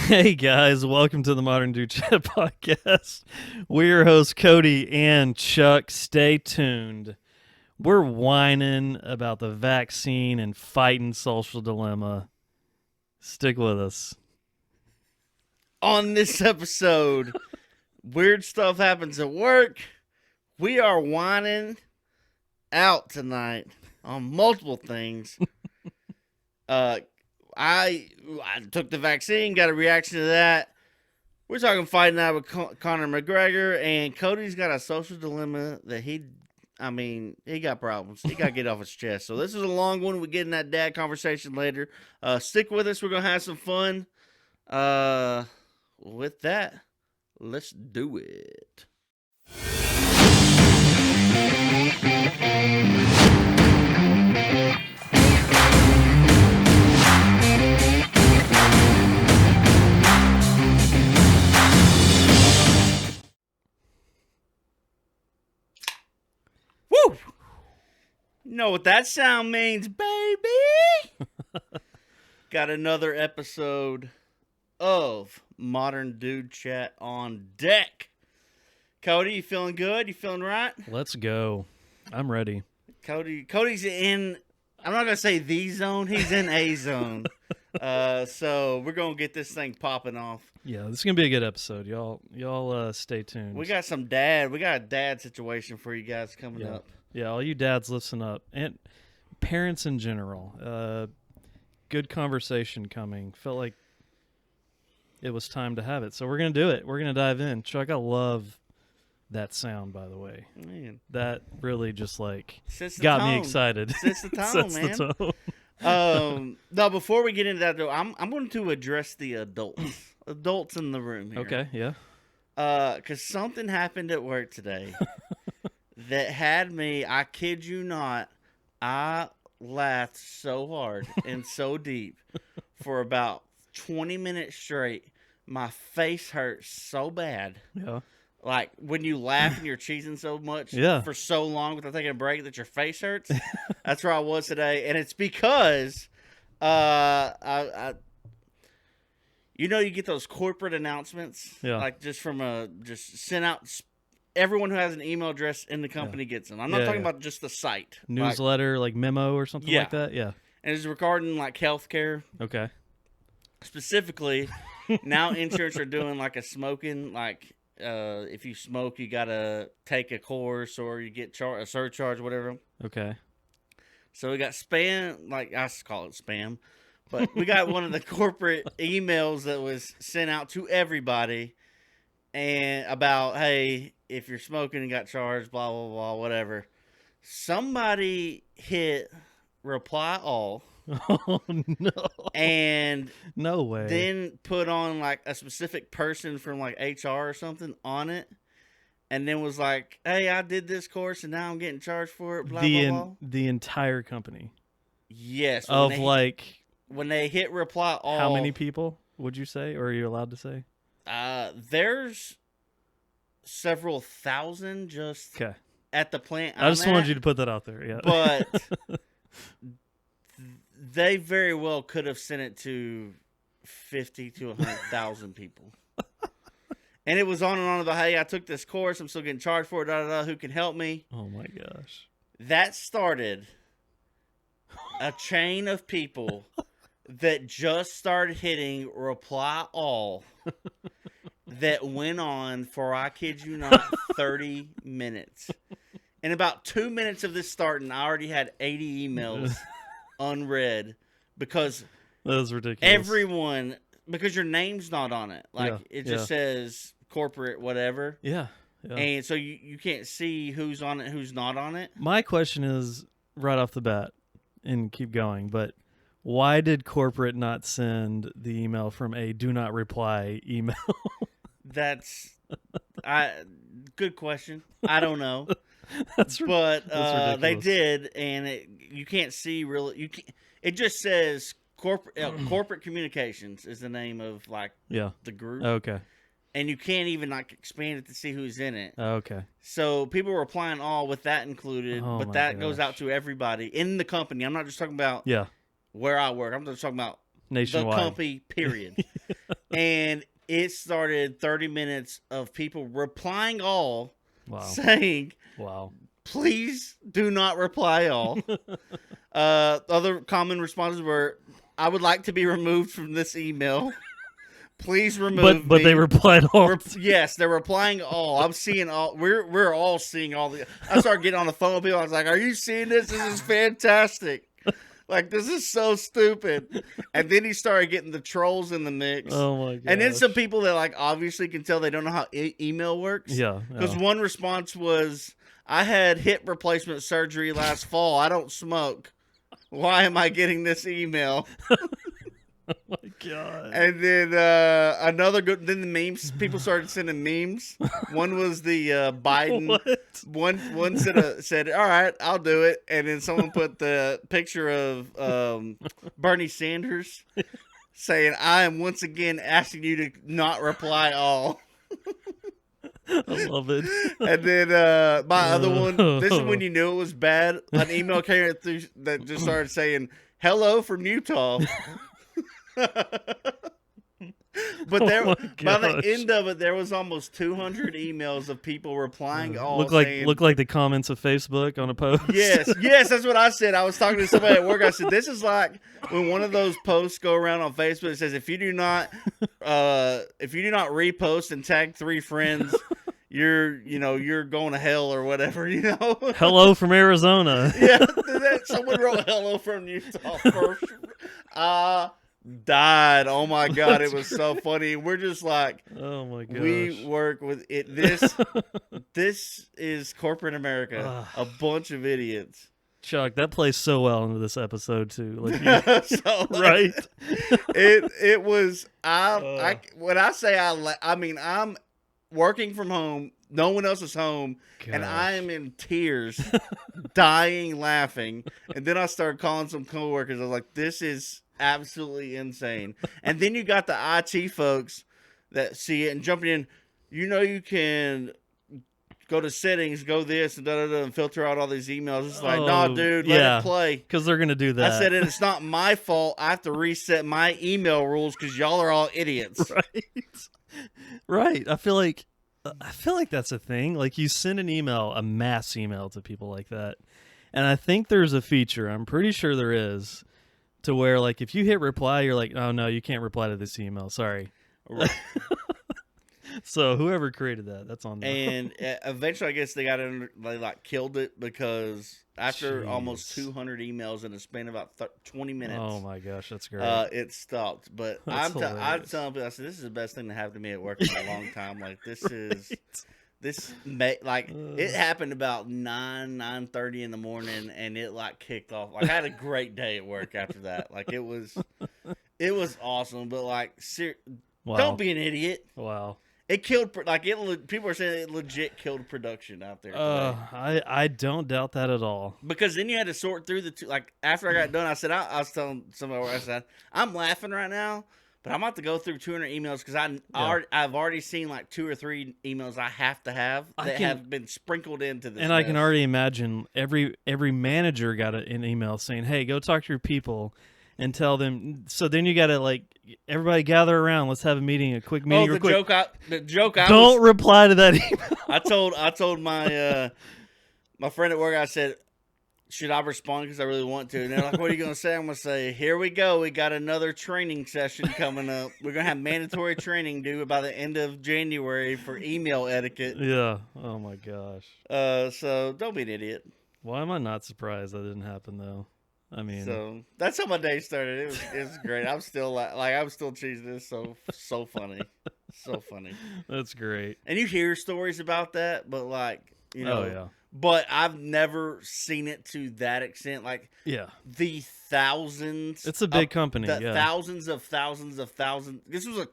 Hey guys, welcome to the Modern Dude Chat podcast. We're your hosts, Cody and Chuck. Stay tuned. We're whining about the vaccine and fighting social dilemma. Stick with us. On this episode, weird stuff happens at work. We are whining out tonight on multiple things. I took the vaccine, got a reaction to that. We're talking fighting out with Conor McGregor, and Cody's got a social dilemma that he got problems. He got to get off his chest. So this is a long one. We get in that dad conversation later. Stick with us. We're going to have some fun. With that, let's do it. Woo! You know what that sound means, baby? Got another episode of Modern Dude Chat on deck. Cody, you feeling good? You feeling right? Let's go. I'm ready. Cody's in, I'm not going to say the zone. He's in a zone. So we're going to get this thing popping off. Yeah, this is going to be a good episode. Y'all stay tuned. We got a dad situation for you guys coming up. Yeah, all you dads listen up. And parents in general. Good conversation coming. Felt like it was time to have it. So we're going to do it. We're going to dive in. Chuck, I love that sound, by the way. Man. That really just Sets the got tone. me excited. Sets the tone, Sets man. the tone. No, before we get into that, though, I'm going to address the adults in the room here. Okay, yeah. Because something happened at work today that had me, I kid you not, I laughed so hard and so deep for about 20 minutes straight. My face hurt so bad. Yeah. Like when you laugh and you're cheesing so much for so long without taking a break that your face hurts. That's where I was today. And it's because you get those corporate announcements, like just sent out. Everyone who has an email address in the company gets them. I'm not talking about just the site. Newsletter, like memo or something like that? Yeah. And it's regarding like healthcare. Okay. Specifically, now insurance are doing like a smoking, like if you smoke, you got to take a course or you get a surcharge, whatever. Okay. So we got spam, like I call it spam, but we got one of the corporate emails that was sent out to everybody and about, hey, if you're smoking and got charged, blah, blah, blah, whatever. Somebody hit reply all. Oh, no. And no way. Then put on like a specific person from like HR or something on it. And then was like, hey, I did this course and now I'm getting charged for it, blah, blah, blah. The entire company? Yes. When they hit reply all. How many people would you say, or are you allowed to say? There's several thousand just at the plant. I just wanted you to put that out there. Yeah. But they very well could have sent it to 50 to 100,000 people. And it was on and on about, hey, I took this course. I'm still getting charged for it. Da, da, da, who can help me? Oh, my gosh. That started a chain of people that just started hitting reply all that went on for, I kid you not, 30 minutes. In about 2 minutes of this starting, I already had 80 emails unread because that was ridiculous. Because your name's not on it. Like it just says corporate whatever. Yeah. And so you can't see who's on it, who's not on it. My question is right off the bat, and keep going, but why did corporate not send the email from a do not reply email? That's good question. I don't know. That's ridiculous. They did, and you can't see really. It just says corporate communications is the name of the group. Okay. And you can't even expand it to see who's in it. Okay. So people were applying all with that included, but that goes out to everybody in the company. I'm not just talking about where I work. I'm just talking about nationwide. The company, period. And it started 30 minutes of people replying all, Wow. saying, Wow. please do not reply all. Other common responses were, I would like to be removed from this email. Please remove But me. they replied all. Yes, they're replying all. I'm seeing all. We're all seeing all the. I started getting on the phone with people. I was like, "Are you seeing this? This is fantastic. Like, this is so stupid." And then he started getting the trolls in the mix. Oh my god! And then some people that like obviously can tell they don't know how email works. Yeah. Because one response was, "I had hip replacement surgery last fall. I don't smoke. Why am I getting this email?" Oh my god! And then another good. Then the memes. People started sending memes. One was the Biden. What? One said, "All right, I'll do it." And then someone put the picture of Bernie Sanders saying, "I am once again asking you to not reply all." I love it. And then my other one. This is when you knew it was bad. An email came through that just started saying, "Hello from Utah." But there, by the end of it, there was almost 200 emails of people replying all. Look like the comments of Facebook on a post. Yes, that's what I said. I was talking to somebody at work. I said, "This is like when one of those posts go around on Facebook. It says if you do not repost and tag 3 friends, you're going to hell or whatever. Hello from Arizona. Yeah, someone wrote hello from Utah first. Died. Oh my god, it was so funny. We're just like, oh my gosh. We work with it. This is corporate America. A bunch of idiots. Chuck, that plays so well into this episode too. Like, right? It was. When I say I mean I'm working from home. No one else is home, and I am in tears, dying laughing. And then I started calling some coworkers. I was like, "This is absolutely insane." And then you got the IT folks that see it and jumping in. You can go to settings, go this and and filter out all these emails. It's like, no, dude, let it play. Because they're gonna do that. I said, it's not my fault. I have to reset my email rules because y'all are all idiots. Right. I feel like that's a thing. Like, you send an email, a mass email to people like that, and I think there's a feature. I'm pretty sure there is. To where, like, if you hit reply, you're like, oh, no, you can't reply to this email. Sorry. Right. So whoever created that's on them. And eventually, I guess they killed it because after almost 200 emails in a span of about 20 minutes. Oh, my gosh, that's great. It stopped. But I'm telling people, I said, this is the best thing to happen to me at work in a long time. Like, this is... it happened about 9:30 in the morning, and it kicked off. Like, I had a great day at work after that. Like, it was awesome. But don't be an idiot. Wow. It killed people are saying it legit killed production out there today. I don't doubt that at all. Because then you had to sort through the two. Like, after I got done, I said I was telling somebody where I said, I'm laughing right now. But I'm about to go through 200 emails because I've already seen 2 or 3 emails I have to have that have been sprinkled into this. And I can already imagine every manager got an email saying, "Hey, go talk to your people and tell them." So then you got to everybody gather around. Let's have a meeting, a quick meeting. The joke. Don't reply to that email. I told my my friend at work. I said, should I respond because I really want to? And they're like, what are you going to say? I'm going to say, here we go. We got another training session coming up. We're going to have mandatory training due by the end of January for email etiquette. Yeah. Oh, my gosh. So don't be an idiot. Why am I not surprised that didn't happen, though? I mean. So that's how my day started. It was great. I'm still I'm still cheesing this. So funny. So funny. That's great. And you hear stories about that, but Oh, yeah. But I've never seen it to that extent. The thousands. It's a big company. Thousands of thousands. This was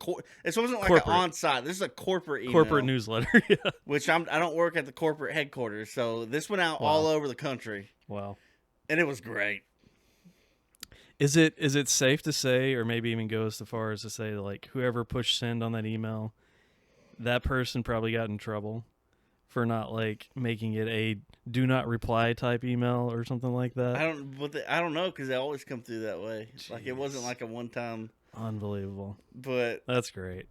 this wasn't like an on-site. This is a corporate email. Corporate newsletter. Yeah. Which I don't work at the corporate headquarters, so this went out all over the country. Wow. And it was great. Is it safe to say, or maybe even go as far as to say, whoever pushed send on that email, that person probably got in trouble for not making it a do not reply type email or something like that? I don't know because they always come through that way. Jeez. It wasn't like a one time. Unbelievable. But that's great.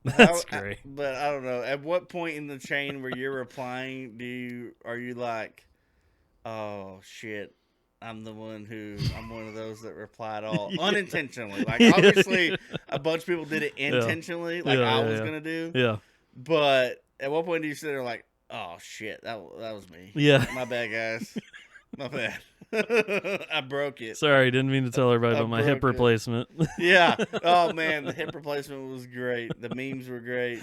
That's I, great. But I don't know. At what point in the chain where you're replying, are you like, oh shit, I'm one of those that replied all unintentionally. Like obviously, a bunch of people did it intentionally, like I was gonna do. Yeah. But at what point do you sit there like, oh shit, that was me. Yeah. My bad, guys. My bad. I broke it. Sorry, didn't mean to tell everybody about my hip replacement. Yeah. Oh man, the hip replacement was great. The memes were great.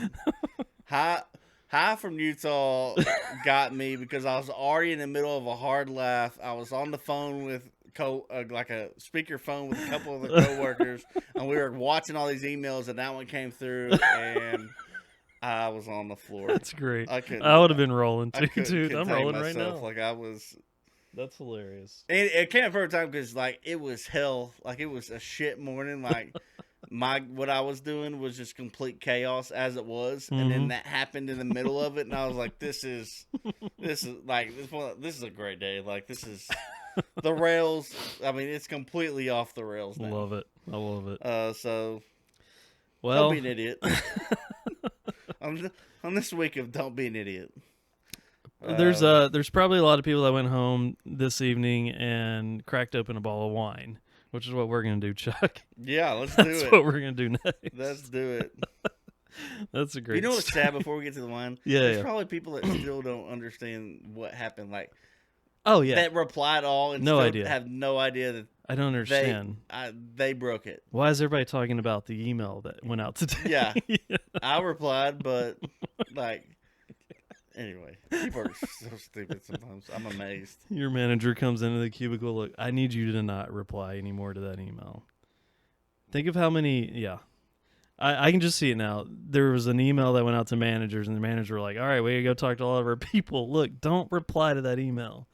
Hi from Utah got me because I was already in the middle of a hard laugh. I was on the phone with like a speaker phone with a couple of the coworkers, and we were watching all these emails, and that one came through, and I was on the floor. That's great. I would have been rolling too, dude. I'm rolling myself. Right now. Like I was. That's hilarious. And it came at perfect time because like it was hell. Like it was a shit morning. Like what I was doing was just complete chaos as it was, and then that happened in the middle of it, and I was like, this is a great day. Like this is the rails. I mean, it's completely off the rails now. Love it. I love it. So well, don't be an idiot. on this week of don't be an idiot. There's probably a lot of people that went home this evening and cracked open a bottle of wine, which is what we're gonna do, Chuck. Yeah, let's do it. That's what we're gonna do next. Let's do it. That's a great. You know what's sad before we get to the wine? Yeah, there's probably people that still don't understand what happened. Like, oh yeah, that replied all and no still idea. Have no idea that I don't understand. They broke it. Why is everybody talking about the email that went out today? Yeah, I replied, but like. Anyway, people are so stupid sometimes. I'm amazed. Your manager comes into the cubicle. Look, I need you to not reply anymore to that email. Think of how many. Yeah, I can just see it now. There was an email that went out to managers, and the manager were like, "All right, we gotta go talk to all of our people. Look, don't reply to that email."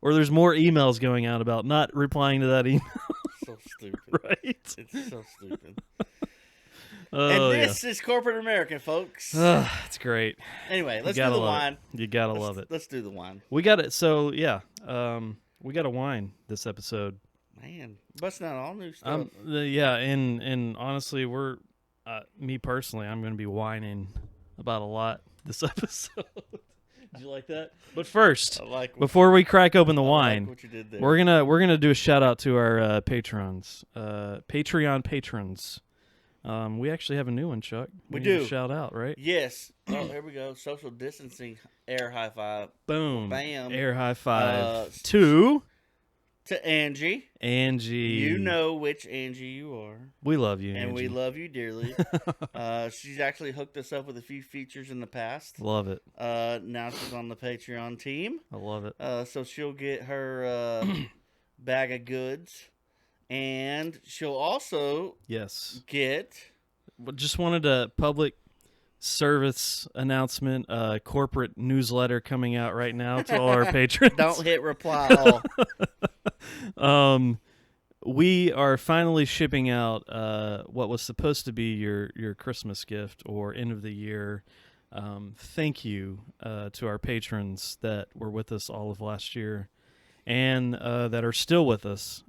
Or there's more emails going out about not replying to that email. So stupid, right? It's so stupid. Oh, and this is corporate America, folks. It's great. Anyway, let's do the wine. You gotta love it. Let's do the wine. We got it. So yeah, we got a wine this episode. Man, busting out all new stuff. Yeah, and honestly, we're me personally, I'm going to be whining about a lot this episode. Did you like that? But first, before we crack open the wine, what you did there. we're gonna do a shout out to our patrons, Patreon patrons. We actually have a new one, Chuck. We do. To shout out, right? Yes. Oh, here we go. Social distancing. Air high five. Boom. Bam. Air high five. To Angie. Angie. You know which Angie you are. We love you, and Angie. we love you dearly. She's actually hooked us up with a few features in the past. Love it. Now she's on the Patreon team. I love it. So she'll get her bag of goods. And she'll also get. Just wanted a public service announcement, corporate newsletter coming out right now to all our patrons. Don't hit reply all. We are finally shipping out what was supposed to be your Christmas gift or end of the year. Thank you to our patrons that were with us all of last year and that are still with us.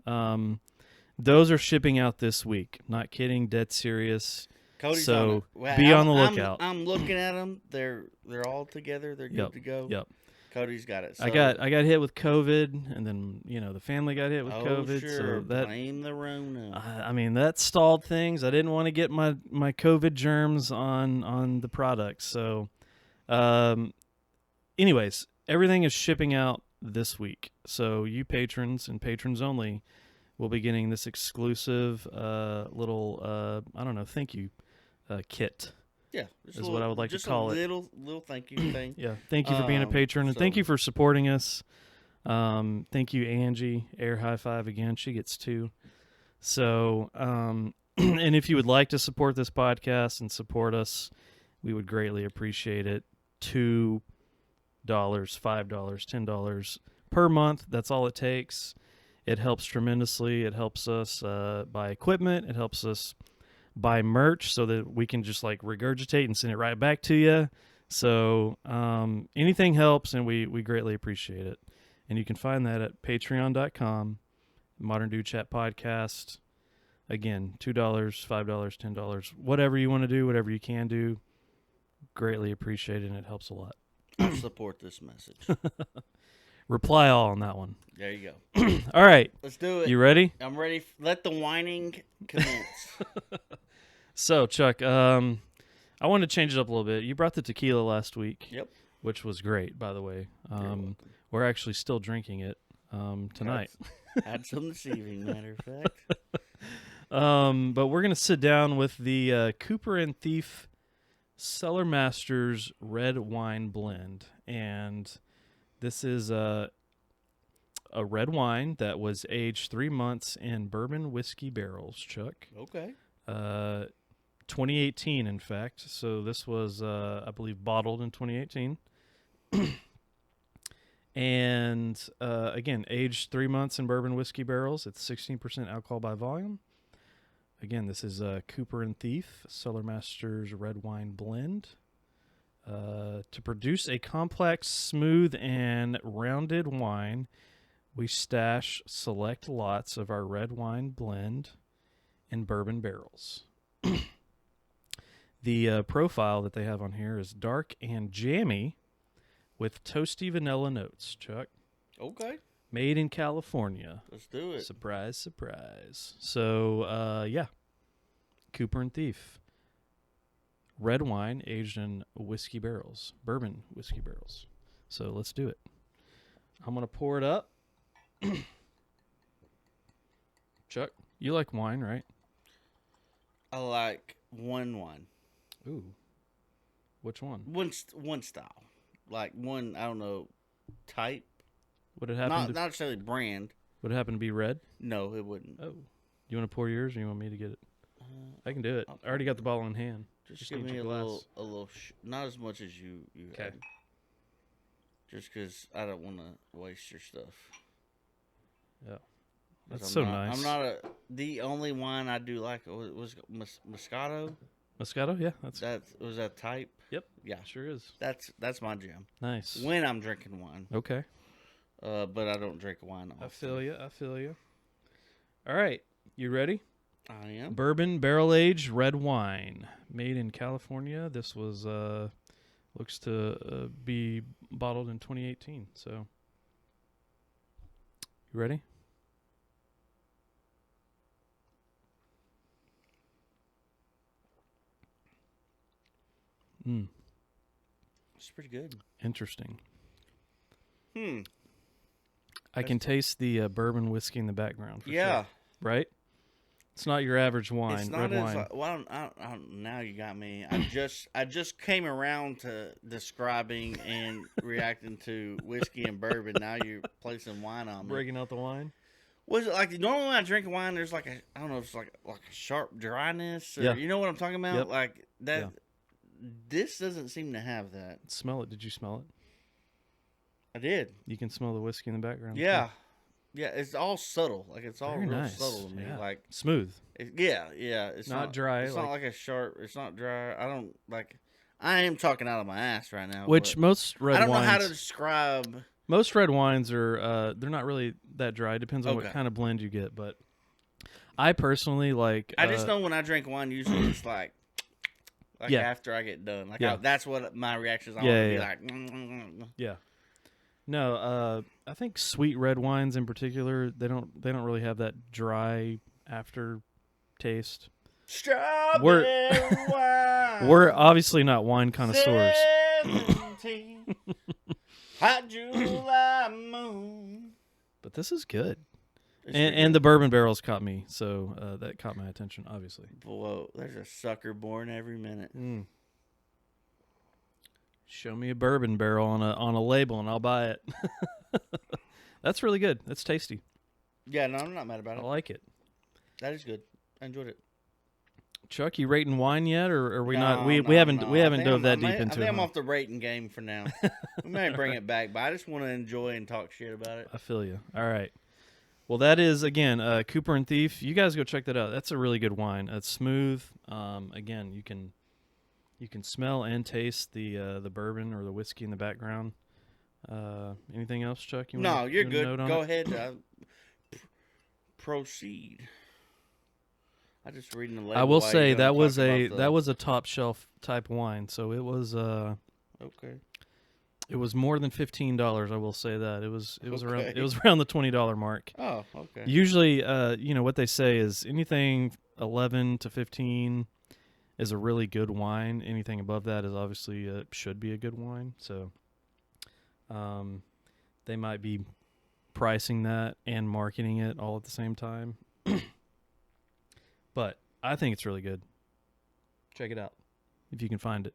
Those are shipping out this week. Not kidding, dead serious. Cody's so on be on the lookout. I'm looking at them. They're all together. They're good to go. Yep. Cody's got it. So. I got hit with COVID, and then the family got hit with COVID. Sure. So that blame the Rona. I mean that stalled things. I didn't want to get my COVID germs on the product. So, anyways, everything is shipping out this week. So you patrons and patrons only. We'll be getting this exclusive little, thank you kit. Yeah. Is what I would like to call it. Little thank you thing. Yeah. Thank you for being a patron, and thank you for supporting us. Thank you, Angie. Air high five again. She gets 2. So, and if you would like to support this podcast and support us, we would greatly appreciate it. $2, $5, $10 per month. That's all it takes. It helps tremendously. It helps us buy equipment. It helps us buy merch so that we can just like regurgitate and send it right back to you. So anything helps, and we greatly appreciate it. And you can find that at patreon.com, Modern Dude Chat Podcast. Again, $2, $5, $10, whatever you want to do, whatever you can do. Greatly appreciated, and it helps a lot. I support this message. Reply all on that one. There you go. All right. Let's do it. You ready? I'm ready. Let the whining commence. So, Chuck, I want to change it up a little bit. You brought the tequila last week. Yep. Which was great, by the way. We're actually still drinking it tonight. Had some this evening, matter of fact. But we're going to sit down with the Cooper and Thief Cellar Masters Red Wine Blend. And this is a red wine that was aged 3 months in bourbon whiskey barrels, Chuck. Okay. 2018, in fact. So this was, I believe, bottled in 2018. And again, aged 3 months in bourbon whiskey barrels. It's 16% alcohol by volume. Again, this is Cooper and Thief Cellar Masters Red Wine Blend. To produce a complex, smooth, and rounded wine, we stash select lots of our red wine blend in bourbon barrels. The profile that they have on here is dark and jammy with toasty vanilla notes, Chuck. Okay. Made in California. Let's do it. Surprise, surprise. So, yeah. Cooper and Thief. Red wine aged in whiskey barrels. Bourbon whiskey barrels. So, let's do it. I'm going to pour it up. Chuck, you like wine, right? I like one wine. Ooh. Which one? One style. Like one, I don't know, type. Would it happen not necessarily brand. Would it happen to be red? No, it wouldn't. Oh. You want to pour yours or you want me to get it? I can do it. I already got the bottle in hand. Just give me a little, not as much as you had. Just because I don't want to waste your stuff. Yeah. That's so nice. I'm not the only wine I do like was Moscato. Moscato, yeah. Was that type? Yep. Yeah. Sure is. That's my jam. Nice. When I'm drinking wine. Okay. But I don't drink wine often. I feel you. All right. You ready? I am. Bourbon barrel-aged red wine. Made in California. This was, looks to be bottled in 2018. So, you ready? It's pretty good. Interesting. I can taste the bourbon whiskey in the background. For sure. Right? It's not your average wine. It's not red wine. Well, now you got me. I just came around to describing and reacting to whiskey and bourbon. Now you're placing wine on me. Breaking out the wine. Was it like normally when I drink wine, there's like I don't know, it's like a sharp dryness, or you know what I'm talking about? Yep. Like that. Yeah. This doesn't seem to have that. Smell it. Did you smell it? I did. You can smell the whiskey in the background. Yeah. Yeah, it's all subtle. Like it's all very real nice. subtle to me. Yeah. Like smooth. Yeah. It's not dry. It's not like a sharp. It's not dry. I don't like. I am talking out of my ass right now. Which most red wines. I don't know how to describe. Most red wines are. They're not really that dry. Depends on what kind of blend you get. But I personally like. I just know when I drink wine, usually it's like after I get done. Like that's what my reaction is. I want to be like. Yeah. No, I think sweet red wines in particular, they don't really have that dry after taste. Strawberry wine. We're obviously not wine connoisseurs. Hot July moon. But this is good. And the bourbon barrels caught me, so that caught my attention, obviously. Whoa, there's a sucker born every minute. Show me a bourbon barrel on a label, and I'll buy it. That's really good. That's tasty. Yeah, no, I'm not mad about it. I like it. That is good. I enjoyed it. Chuck, you rating wine yet, or are we not? We haven't dove that deep into it. I think I'm off the rating game for now. We may bring it back, but I just want to enjoy and talk shit about it. I feel you. All right. Well, that is again Cooper and Thief. You guys go check that out. That's a really good wine. It's smooth. Again, you can smell and taste the bourbon or the whiskey in the background. Anything else, Chuck? You're good. Go ahead. Proceed. I just reading the label. I will while say you're gonna that talk was a top shelf type wine, so it was okay. it was more than $15. I will say that it was around Okay. around the $20 mark. Oh, okay. Usually, what they say is anything 11 to 15 is a really good wine. Anything above that is obviously should be a good wine. So, they might be pricing that and marketing it all at the same time. But I think it's really good. Check it out if you can find it.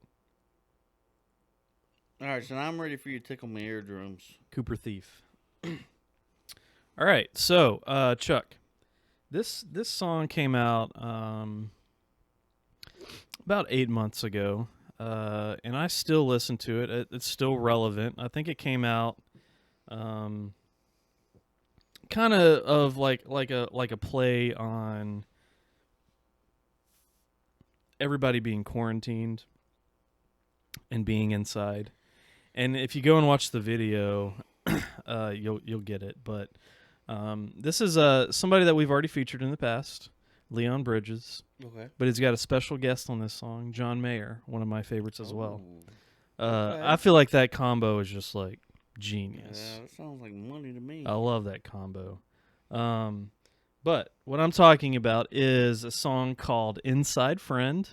All right, so now I'm ready for you to tickle my eardrums. Cooper Thief. All right, so Chuck, this song came out about 8 months ago, and I still listen to it. It's still relevant. I think it came out kind of like a play on everybody being quarantined and being inside. And if you go and watch the video, you'll get it. But this is somebody that we've already featured in the past, Leon Bridges. Okay. But he's got a special guest on this song, John Mayer, one of my favorites as well. Okay. I feel like that combo is just like genius. Yeah, that sounds like money to me. I love that combo. But what I'm talking about is a song called Inside Friend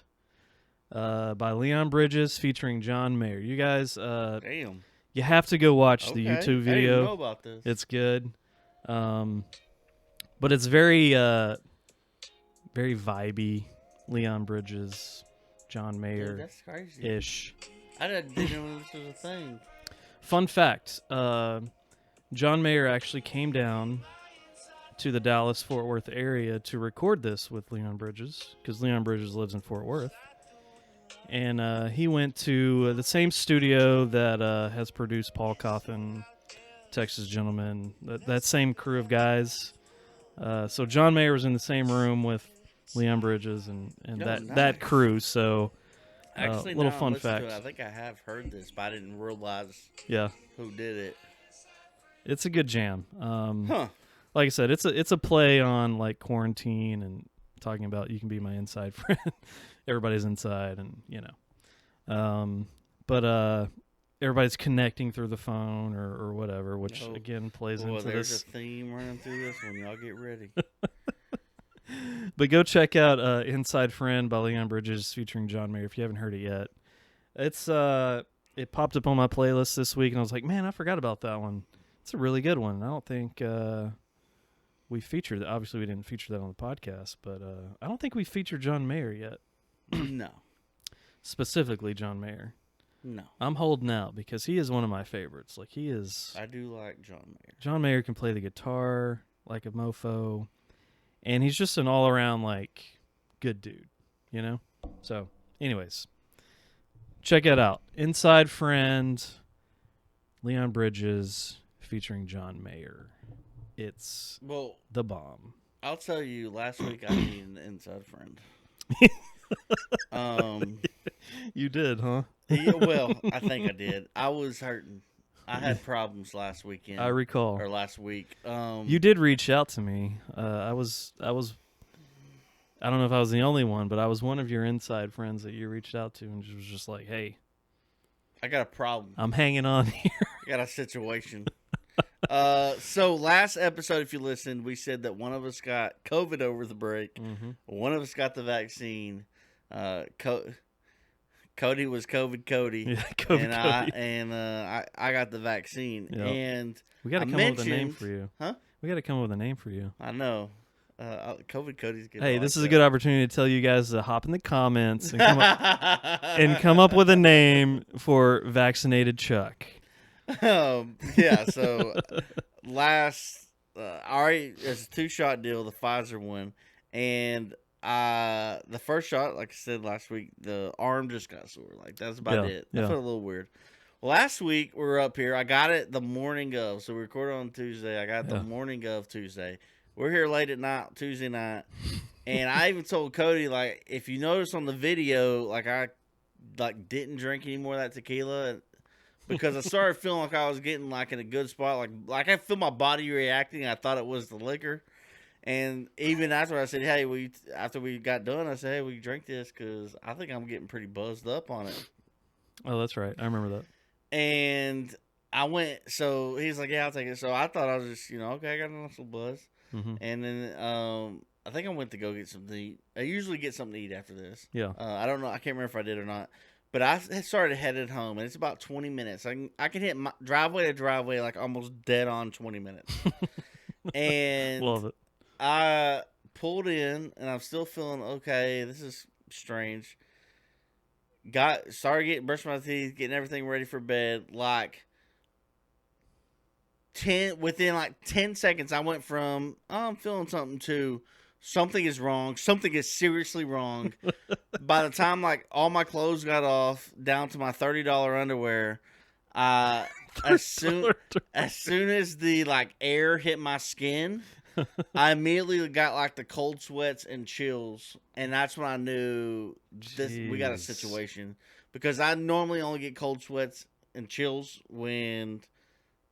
by Leon Bridges featuring John Mayer. You guys, Damn. you have to go watch the Okay. YouTube I didn't video. even know about this. It's good. But it's very very vibey. Leon Bridges, John Dude, Mayer that's crazy. ish. I didn't know this was a thing. Fun fact, John Mayer actually came down to the Dallas-Fort Worth area to record this with Leon Bridges, because Leon Bridges lives in Fort Worth. And he went to the same studio that has produced Paul Coffin, Texas Gentleman, that same crew of guys. So John Mayer was in the same room with Leon Bridges and that crew. So Actually, little now fun I'm listening to fact. it, I think I have heard this, but I didn't realize Yeah, who did it. it's a good jam. Huh. Like I said, it's a play on like quarantine and talking about you can be my inside friend. Everybody's inside, and but everybody's connecting through the phone or whatever, which again plays into there's this. a theme running through this one. Y'all get ready. But go check out Inside Friend by Leon Bridges featuring John Mayer if you haven't heard it yet. It's it popped up on my playlist this week, and I was like, man, I forgot about that one. It's a really good one. I don't think we featured that. Obviously, we didn't feature that on the podcast, but I don't think we featured John Mayer yet. No. Specifically, John Mayer. No. I'm holding out because he is one of my favorites. Like he is. I do like John Mayer. John Mayer can play the guitar like a mofo, and he's just an all-around like good dude, So, anyways, check it out. Inside Friend, Leon Bridges featuring John Mayer. It's the bomb. I'll tell you. Last week I needed an inside friend. You did, huh? Yeah, well, I think I did. I was hurting. I had problems last weekend. I recall. Or last week. You did reach out to me. I was. I don't know if I was the only one, but I was one of your inside friends that you reached out to, and was just like, "Hey, I got a problem. I'm hanging on here. I got a situation." So last episode, if you listened, we said that one of us got COVID over the break. Mm-hmm. One of us got the vaccine. Cody was COVID Cody. Yeah, COVID Cody. I got the vaccine. Yep. And we got to come up with a name for you. Huh? We got to come up with a name for you. I know. COVID Cody's good. Hey, this is a good opportunity to tell you guys to hop in the comments and come up with a name for Vaccinated Chuck. Yeah, so last, alright, it's a 2-shot deal, the Pfizer one, and the first shot, like I said last week, the arm just got sore. Like that's about it. I felt a little weird. Last week we were up here. I got it the morning of, so we recorded on Tuesday. I got it the morning of Tuesday. We're here late at night, Tuesday night, and I even told Cody, like, if you notice on the video, like I didn't drink any more of that tequila. Because I started feeling like I was getting like in a good spot, like I feel my body reacting. I thought it was the liquor, And even after I said, hey, after we got done, I said, hey, we drink this because I think I'm getting pretty buzzed up on it. Oh, that's right. I remember that. And I went, so he's like, yeah, I'll take it. So I thought I was just, okay, I got a nice little buzz. Mm-hmm. And then I think I went to go get something to eat. I usually get something to eat after this. Yeah. I don't know. I can't remember if I did or not. But I started headed home, and it's about 20 minutes. I can hit my driveway to driveway like almost dead on 20 minutes. And Love it. I pulled in, and I'm still feeling okay. This is strange. Started brushing my teeth, getting everything ready for bed. Like within like 10 seconds, I went from I'm feeling something to something is wrong. Something is seriously wrong. By the time like all my clothes got off, down to my $30 underwear, as soon as the like air hit my skin, I immediately got like the cold sweats and chills, and that's when I knew we got a situation. Because I normally only get cold sweats and chills when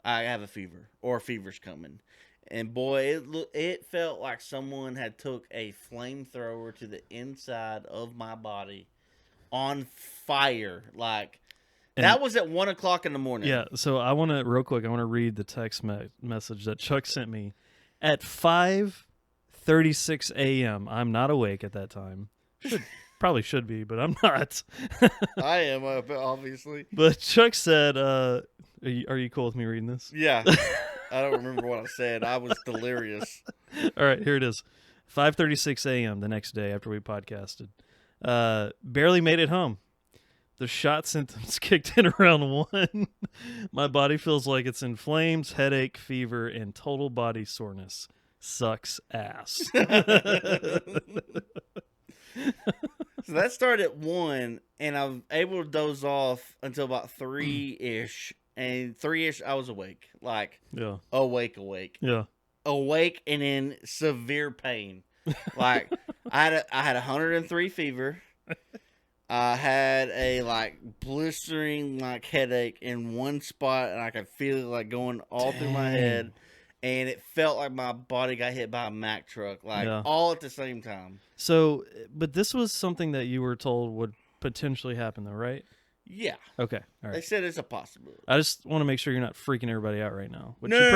I have a fever or a fever's coming. And boy, it felt like someone had took a flamethrower to the inside of my body on fire. Like that was at 1:00 in the morning. Yeah. So I want to real quick. I want to read the text message that Chuck sent me at 5:36 a.m. I'm not awake at that time. Probably should be, but I'm not. I am, obviously. But Chuck said, are you cool with me reading this? Yeah. I don't remember what I said. I was delirious. All right, here it is. 5:36 a.m. the next day after we podcasted. Barely made it home. The shot symptoms kicked in around 1. My body feels like it's in flames, headache, fever, and total body soreness. Sucks ass. So that started at 1, and I was able to doze off until about 3-ish. And 3-ish, I was awake. Like, yeah. Awake. Yeah. Awake and in severe pain. Like, I had 103 fever. I had a, like, blistering, like, headache in one spot, and I could feel it, like, going all through my head. And it felt like my body got hit by a Mack truck, like, all at the same time. So, but this was something that you were told would potentially happen, though, right? Yeah. Okay. All right. They said it's a possibility. I just want to make sure you're not freaking everybody out right now. Which no, you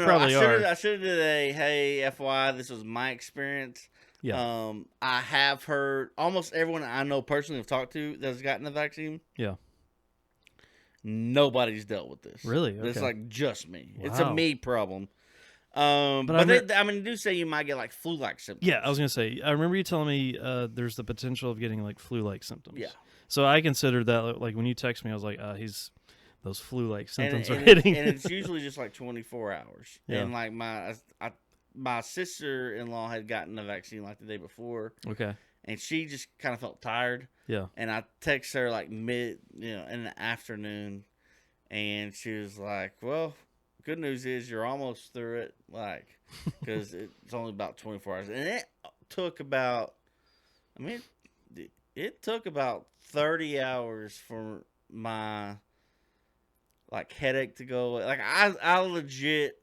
probably are. I should have did a, hey, FYI, this was my experience. Yeah. I have heard almost everyone I know personally have talked to that's gotten the vaccine. Yeah. Nobody's dealt with this. Really? Okay. It's like just me. Wow. It's a me problem. But they do say you might get like flu-like symptoms. Yeah, I was gonna say. I remember you telling me there's the potential of getting like flu-like symptoms. Yeah. So I considered that like when you text me, I was like, those flu-like symptoms are hitting. And it's usually just like 24 hours. Yeah. And like my sister-in-law had gotten the vaccine like the day before. Okay. And she just kind of felt tired. Yeah. And I texted her like in the afternoon, and she was like, "Well, good news is you're almost through it, like, because it's only about 24 hours." And it took about, it took about 30 hours for my like headache to go away. Like I legit.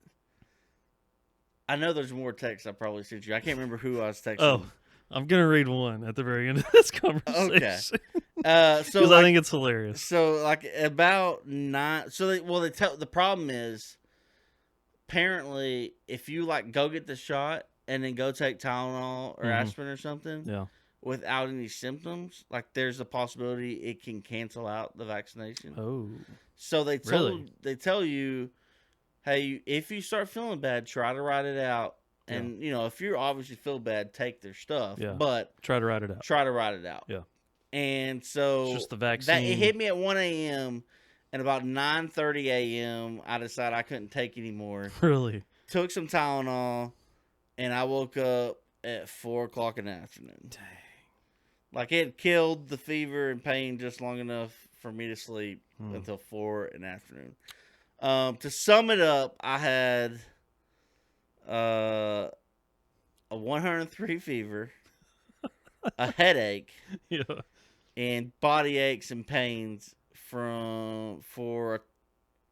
I know there's more texts I probably sent you. I can't remember who I was texting. Oh, I'm going to read one at the very end of this conversation. Okay. So because I think it's hilarious. So like about 9. So the problem is, apparently, if you like go get the shot and then go take Tylenol or aspirin or something, without any symptoms, like there's a possibility it can cancel out the vaccination. Oh. So they tell you, hey, if you start feeling bad, try to ride it out. And, if you obviously feel bad, take their stuff. Yeah. But try to ride it out. Yeah. And so it's just the vaccine. It hit me at 1 a.m. and about 9:30 a.m. I decided I couldn't take anymore. Really? Took some Tylenol, and I woke up at 4 o'clock in the afternoon. Dang. Like it killed the fever and pain just long enough for me to sleep until 4 in the afternoon. To sum it up, I had a 103 fever, a headache, and body aches and pains for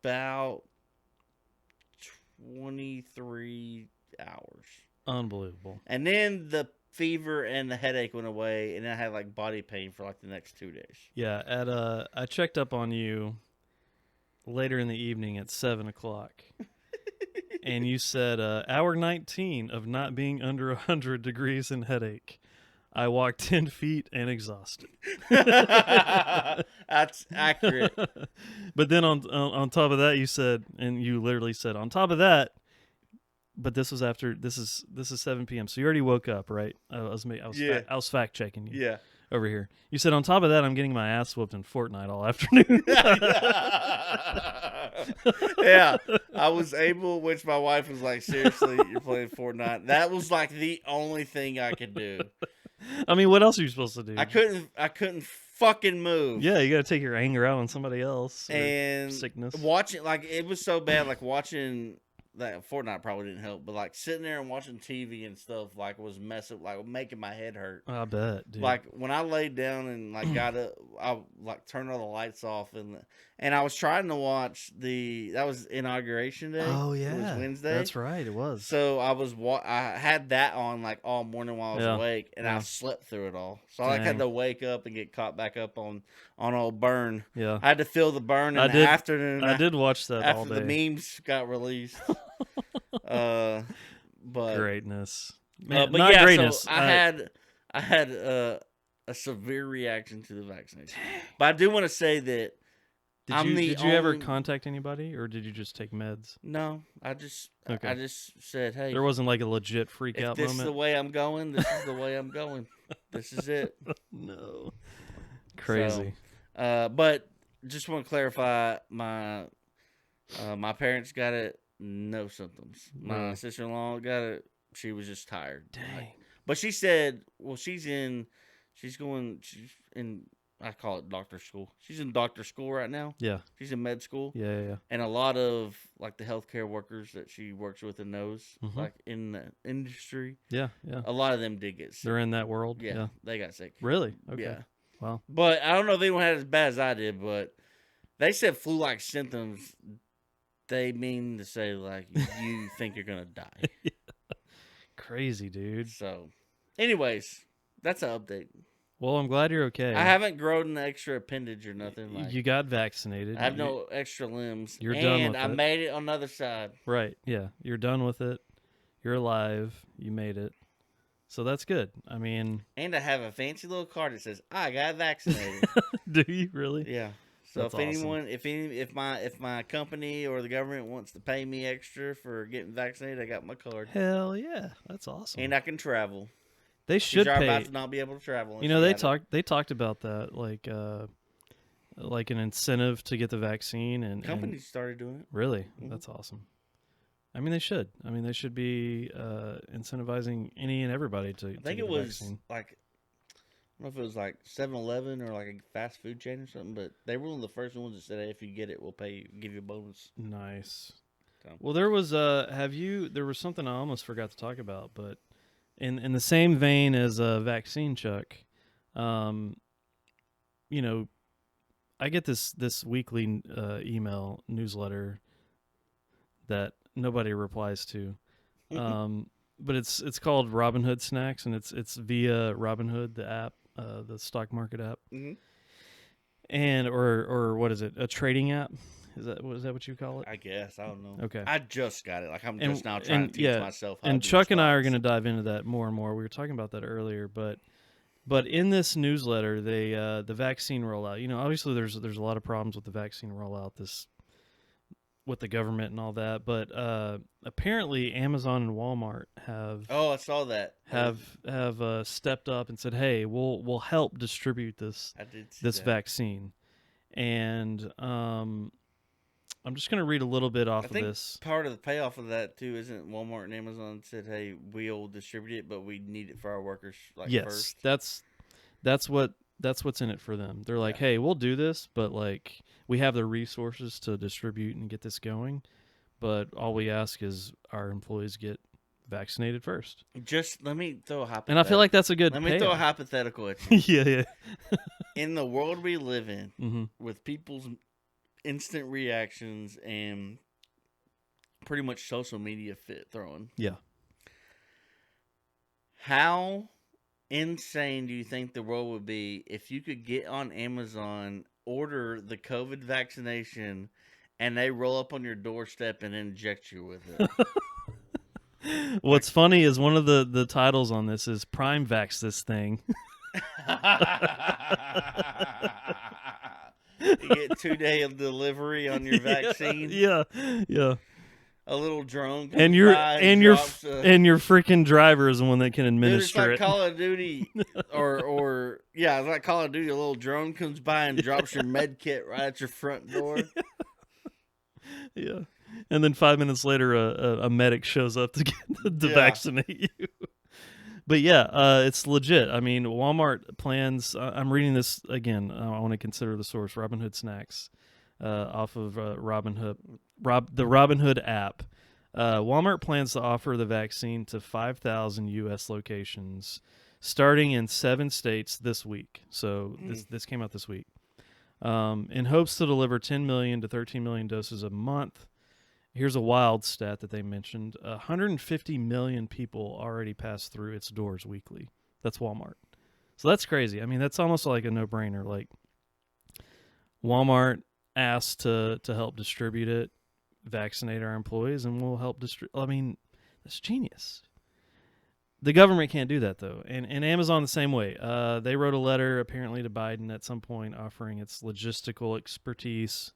about 23 hours. Unbelievable. And then the fever and the headache went away, and then I had like body pain for like the next 2 days. Yeah, I checked up on you later in the evening at 7:00, and you said hour 19 of not being under 100 degrees and headache. I walked 10 feet and exhausted. That's accurate. But then on top of that, you said, and you literally said, on top of that, but this was after this is 7 p.m. So you already woke up, right? I was fact checking you. Yeah. Over here. You said on top of that, I'm getting my ass whooped in Fortnite all afternoon. Yeah, I was able, which my wife was like, seriously, you're playing Fortnite? That was like the only thing I could do. I mean, what else are you supposed to do? I couldn't fucking move. Yeah, you got to take your anger out on somebody else. And sickness. Watching, like, it was so bad, like watching that Fortnite probably didn't help, but like sitting there and watching TV and stuff like was messing, like making my head hurt. I bet, dude. Like when I laid down and like got up, I like turned all the lights off and I was trying to watch that was Inauguration Day. Oh yeah, it was Wednesday. That's right, it was. So I had that on like all morning while I was awake, and I slept through it all. So I like had to wake up and get caught back up on old burn. Yeah, I had to feel the burn in the afternoon. I did watch that all day after the memes got released. But greatness, man, but not yeah, greatness. So I had a severe reaction to the vaccination, but I do want to say that did you ever contact anybody, or did you just take meds? No, I just said, hey, there wasn't like a legit freak out this moment. This is the way I'm going. This is the way I'm going. This is it. No, crazy. So, but just want to clarify, my parents got it. No symptoms. My sister-in-law got it. She was just tired. Dang. But she said, well, she's in, I call it doctor school. She's in doctor school right now. Yeah. She's in med school. Yeah. And a lot of, like, the healthcare workers that she works with and knows, like, in the industry. Yeah. A lot of them did get sick. They're in that world? Yeah. They got sick. Really? Okay. Yeah. Wow. But I don't know if anyone had as bad as I did, but they said flu-like symptoms. They mean to say, like, you think you're going to die. Yeah. Crazy, dude. So, anyways, that's an update. Well, I'm glad you're okay. I haven't grown an extra appendage or nothing. You got vaccinated. I have no extra limbs. You're done with it. And I made it on the other side. Right, yeah. You're done with it. You're alive. You made it. So that's good. I mean... And I have a fancy little card that says, I got vaccinated. Do you really? Yeah. So that's if anyone, if my company or the government wants to pay me extra for getting vaccinated, I got my card. Hell yeah, that's awesome. And I can travel. They should pay. About to not be able to travel. You know, they talked about that, like an incentive to get the vaccine, and companies started doing it. Really, that's awesome. I mean, they should. I mean, they should be incentivizing any and everybody to. I think it was like. I don't know if it was like 7-Eleven or like a fast food chain or something, but they were one of the first ones that said, hey, if you get it, we'll pay you, give you a bonus. Nice. So. Well, there was there was something I almost forgot to talk about, but in the same vein as vaccine, Chuck, you know, I get this weekly email newsletter that nobody replies to. But it's called Robinhood Snacks, and it's via Robinhood, the app, the stock market app, and or what is it? A trading app? Is that what you call it? I guess I don't know. Okay, I just got it. Like I'm just now trying to teach myself. How and to Chuck and I are going to dive into that more and more. We were talking about that earlier, but in this newsletter, they the vaccine rollout. You know, obviously there's a lot of problems with the vaccine rollout. With the government and all that, but apparently Amazon and Walmart have I saw that have stepped up and said, "Hey, we'll help distribute this vaccine." And I'm just going to read a little bit off of this. Part of the payoff of that too isn't Walmart and Amazon said, "Hey, we'll distribute it, but we need it for our workers." Like first. That's what's in it for them. They're like, "Hey, we'll do this, but like." We have the resources to distribute and get this going, but all we ask is our employees get vaccinated first. Just let me throw a hypothetical. And I feel like that's a good Let me throw a hypothetical at you. Yeah. In the world we live in, with people's instant reactions and pretty much social media throwing. Yeah. How insane do you think the world would be if you could get on Amazon, order the COVID vaccination, and they roll up on your doorstep and inject you with it? What's funny is one of the titles on this is Prime Vax this thing. You get 2-day delivery on your vaccine. Yeah. A little drone comes And your by and your freaking driver is the one that can administer dude, it's like it. Call of Duty, or yeah, it's like Call of Duty. A little drone comes by and drops your med kit right at your front door. Yeah, and then 5 minutes later, a medic shows up to vaccinate you. But yeah, it's legit. I mean, Walmart plans. I'm reading this again. I want to consider the source: Robinhood Snacks, off of the Robinhood app. Walmart plans to offer the vaccine to 5,000 U.S. locations, starting in 7 states this week. So this came out this week, in hopes to deliver 10 million to 13 million doses a month. Here's a wild stat that they mentioned: 150 million people already pass through its doors weekly. That's Walmart. So that's crazy. I mean, that's almost like a no-brainer. Like, Walmart asked to help distribute it, vaccinate our employees, and we'll help distribute. I mean, that's genius. The government can't do that, though. And Amazon the same way. They wrote a letter, apparently, to Biden at some point offering its logistical expertise.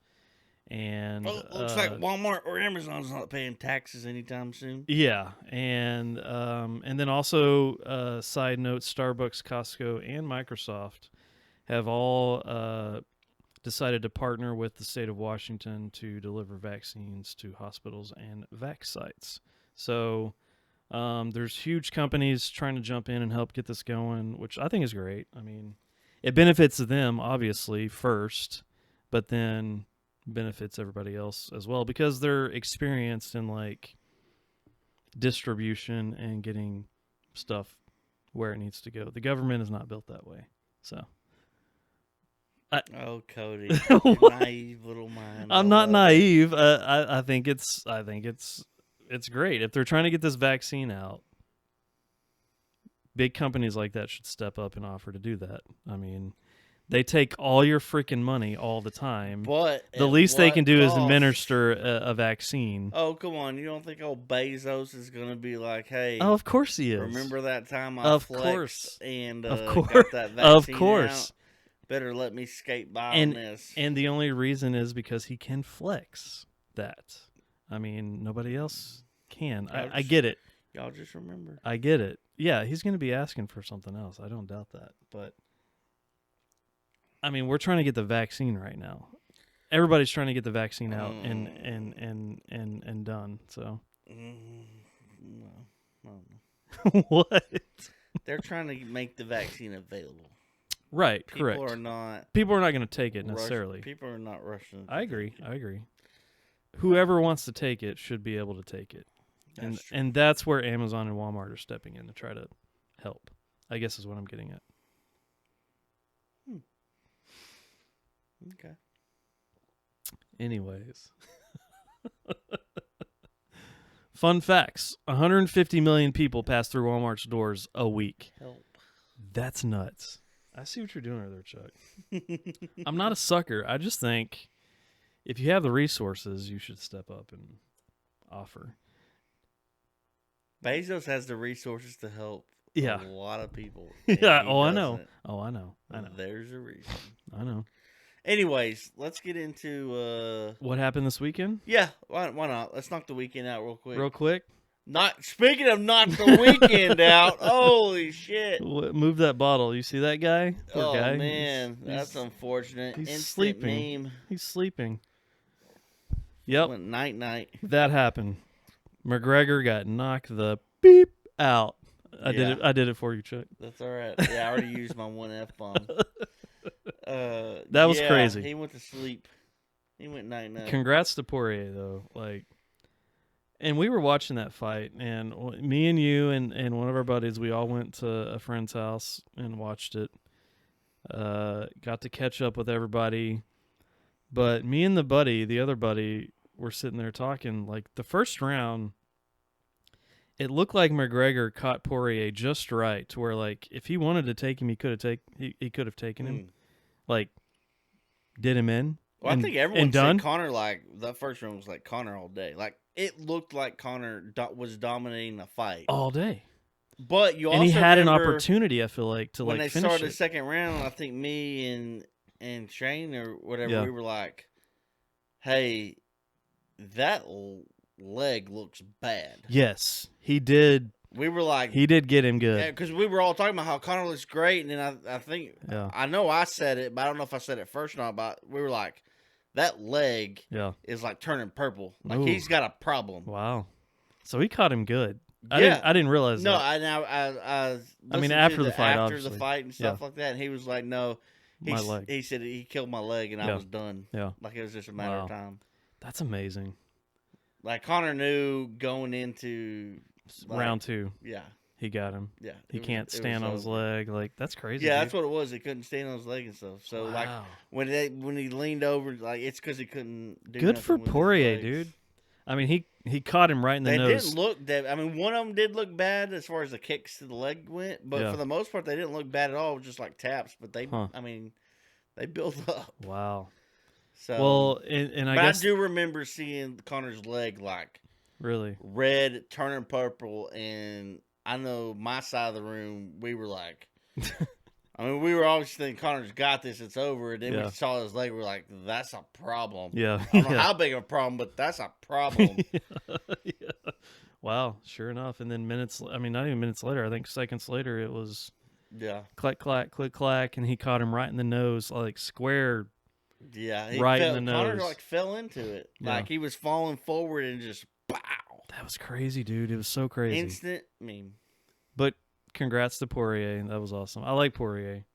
And looks like Walmart or Amazon's not paying taxes anytime soon. Yeah. And then also, side note, Starbucks, Costco, and Microsoft have all decided to partner with the state of Washington to deliver vaccines to hospitals and vac sites. So there's huge companies trying to jump in and help get this going, which I think is great. I mean, it benefits them, obviously, first, but then benefits everybody else as well because they're experienced in, like, distribution and getting stuff where it needs to go. The government is not built that way. So... Cody, naive little mind. I'm not naive. I think it's great if they're trying to get this vaccine out. Big companies like that should step up and offer to do that. I mean, they take all your freaking money all the time. But the least they can do is administer a vaccine. Oh, come on! You don't think old Bezos is gonna be like, "Hey, oh, of course he is. Remember that time I flexed and got that vaccine of course. Out? Better let me skate by on this." And the only reason is because he can flex that. I mean, nobody else can. I get it. Y'all just remember. I get it. Yeah, he's going to be asking for something else. I don't doubt that. But, I mean, we're trying to get the vaccine right now. Everybody's trying to get the vaccine out and done. So. No. What? They're trying to make the vaccine available. Right, correct. People are not going to take it necessarily. People are not rushing. I agree. Whoever wants to take it should be able to take it. And that's where Amazon and Walmart are stepping in to try to help, I guess is what I'm getting at. Okay. Anyways. Fun facts. 150 million people pass through Walmart's doors a week. Help. That's nuts. I see what you're doing over there, Chuck. I'm not a sucker. I just think if you have the resources, you should step up and offer. Bezos has the resources to help a lot of people. Yeah. I know. There's a reason. I know. Anyways, let's get into what happened this weekend. Yeah, why not? Let's knock the weekend out real quick. Speaking of knock the weekend out, holy shit! Move that bottle. You see that guy? Poor guy. Man, that's unfortunate. He's sleeping. Meme. He's sleeping. Yep. Went night. That happened. McGregor got knocked the beep out. I did it for you, Chuck. That's all right. Yeah, I already used my one F-bomb. That was crazy. He went to sleep. He went night. Congrats to Poirier, though. And we were watching that fight, and me and you and one of our buddies, we all went to a friend's house and watched it. Got to catch up with everybody. But me and the other buddy, were sitting there talking. Like, the first round, it looked like McGregor caught Poirier just right to where, like, if he wanted to take him, he could have taken him. Like, did him in. Well, and, I think everyone and done. said Conor, like, the first round was like Conor all day. Like, it looked like Conor was dominating the fight all day. But you also and he had an remember opportunity, I feel like, to when like they finish started it. the second round, I think me and Shane or whatever, Yeah. we were like, hey, that leg looks bad. Yes, he did. We were like, he did get him good. Yeah, because we were all talking about how Conor looks great, and then I think, I know I said it, but I don't know if I said it first or not, but we were like, that leg is like turning purple. Like, he's got a problem. Wow. So he caught him good. Yeah. I didn't realize no, that. I mean, after the fight, after obviously. the fight and stuff like that, and he was like, no. My leg. He said he killed my leg, and I was done. Yeah. Like, it was just a matter of time. That's amazing. Like, Conor knew going into round 2. Yeah. He got him. Yeah. He can't stand on his leg. Like, that's crazy. Yeah, dude. That's what it was. He couldn't stand on his leg and stuff. So, like, when he leaned over, like, it's because he couldn't do Good nothing for with his Poirier, legs. dude. I mean, he caught him right in the nose. They didn't look that. I mean, one of them did look bad as far as the kicks to the leg went, but for the most part, they didn't look bad at all. It was just like taps. But they, I mean, they built up. Wow. So well, and I guess I do remember seeing Conor's leg like really red, turning purple, and I know my side of the room, we were like, I mean, we were always thinking Conor's got this, it's over. And then we saw his leg, we were like, that's a problem. Yeah. I don't know how big of a problem, but that's a problem. Wow, sure enough. And then not even minutes later, I think seconds later, it was clack, clack, click, clack, and he caught him right in the nose, like square. Yeah, right in the nose. Conor like fell into it. Like he was falling forward and just pow. That was crazy, dude. It was so crazy. Instant meme. But congrats to Poirier. That was awesome. I like Poirier.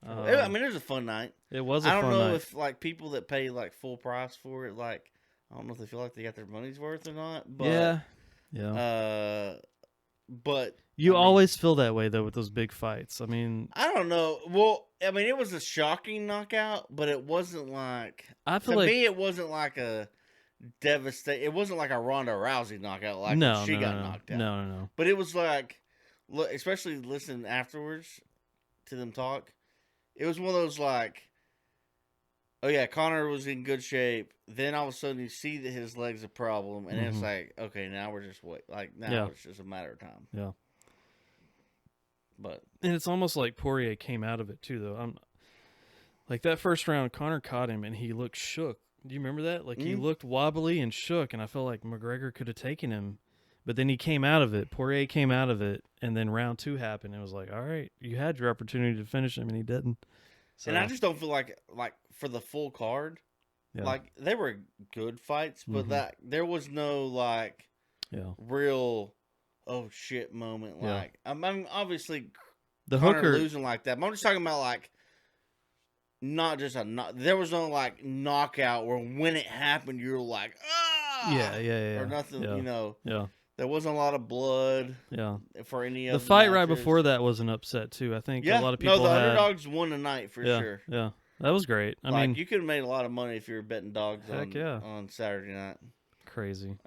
I mean, it was a fun night. It was a fun night. I don't know if like people that pay like full price for it, like I don't know if they feel like they got their money's worth or not. But, yeah. But you always feel that way though with those big fights. I mean, I don't know. Well, I mean, it was a shocking knockout, but it wasn't like to me. It wasn't like a devastating. It wasn't like a Ronda Rousey knockout. Like she got knocked out. No. But it was like, especially listening afterwards to them talk. It was one of those like, oh yeah, Conor was in good shape. Then all of a sudden you see that his leg's a problem, and then it's like, okay, now we're just now it's just a matter of time. Yeah. But and it's almost like Poirier came out of it too, though. Like that first round, Conor caught him, and he looked shook. Do you remember that? Like he looked wobbly and shook, and I felt like McGregor could have taken him, but then he came out of it. Poirier came out of it, and then round 2 happened. It was like, all right, you had your opportunity to finish him, and he didn't. So, and I just don't feel like for the full card, like they were good fights, but that there was no like real oh shit moment. Like I mean, obviously the Conor hooker losing like that. But I'm just talking about like not just there was no like knockout where when it happened you were like yeah or nothing. Yeah. You know there wasn't a lot of blood for any of the fight right matches. before that was an upset too. I think a lot of people the underdogs won the night for sure. Yeah. That was great. I mean, you could have made a lot of money if you were betting dogs on Saturday night. Crazy.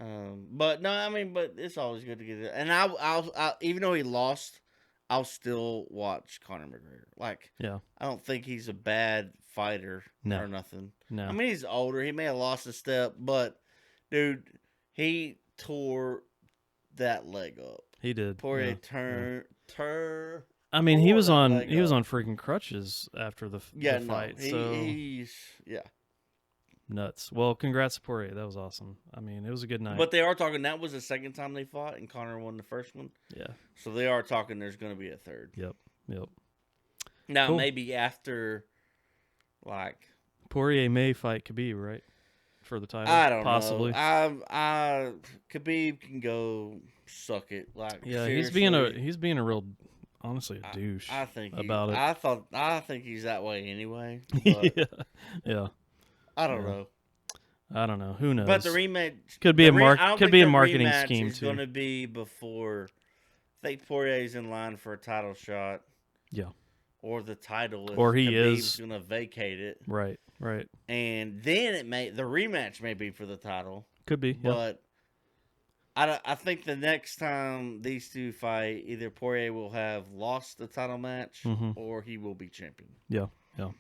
But no, I mean, but it's always good to get it. And I'll even though he lost, I'll still watch Conor McGregor. Like, I don't think he's a bad fighter or nothing. No. I mean, he's older. He may have lost a step, but dude, he tore that leg up. He did. Poirier I mean, he was on freaking crutches after the fight. He's nuts. Well, congrats to Poirier. That was awesome. I mean, it was a good night. But they are talking that was the second time they fought, and Conor won the first one. Yeah. So they are talking there's going to be a third. Yep. Now maybe after, like Poirier may fight Khabib, right? For the title, I don't possibly. know. Khabib can go suck it. Like seriously. he's being a real. Honestly, a douche. I think about it. I think he's that way anyway. But yeah. I don't know. I don't know. Who knows? But the rematch could be a marketing scheme is too. Going to be before. I think Poirier's in line for a title shot. Yeah. Or the title, or he Khabib's going to vacate it. Right. And then the rematch may be for the title. Could be. But I think the next time these two fight, either Poirier will have lost the title match Mm-hmm. or he will be champion. Yeah, yeah.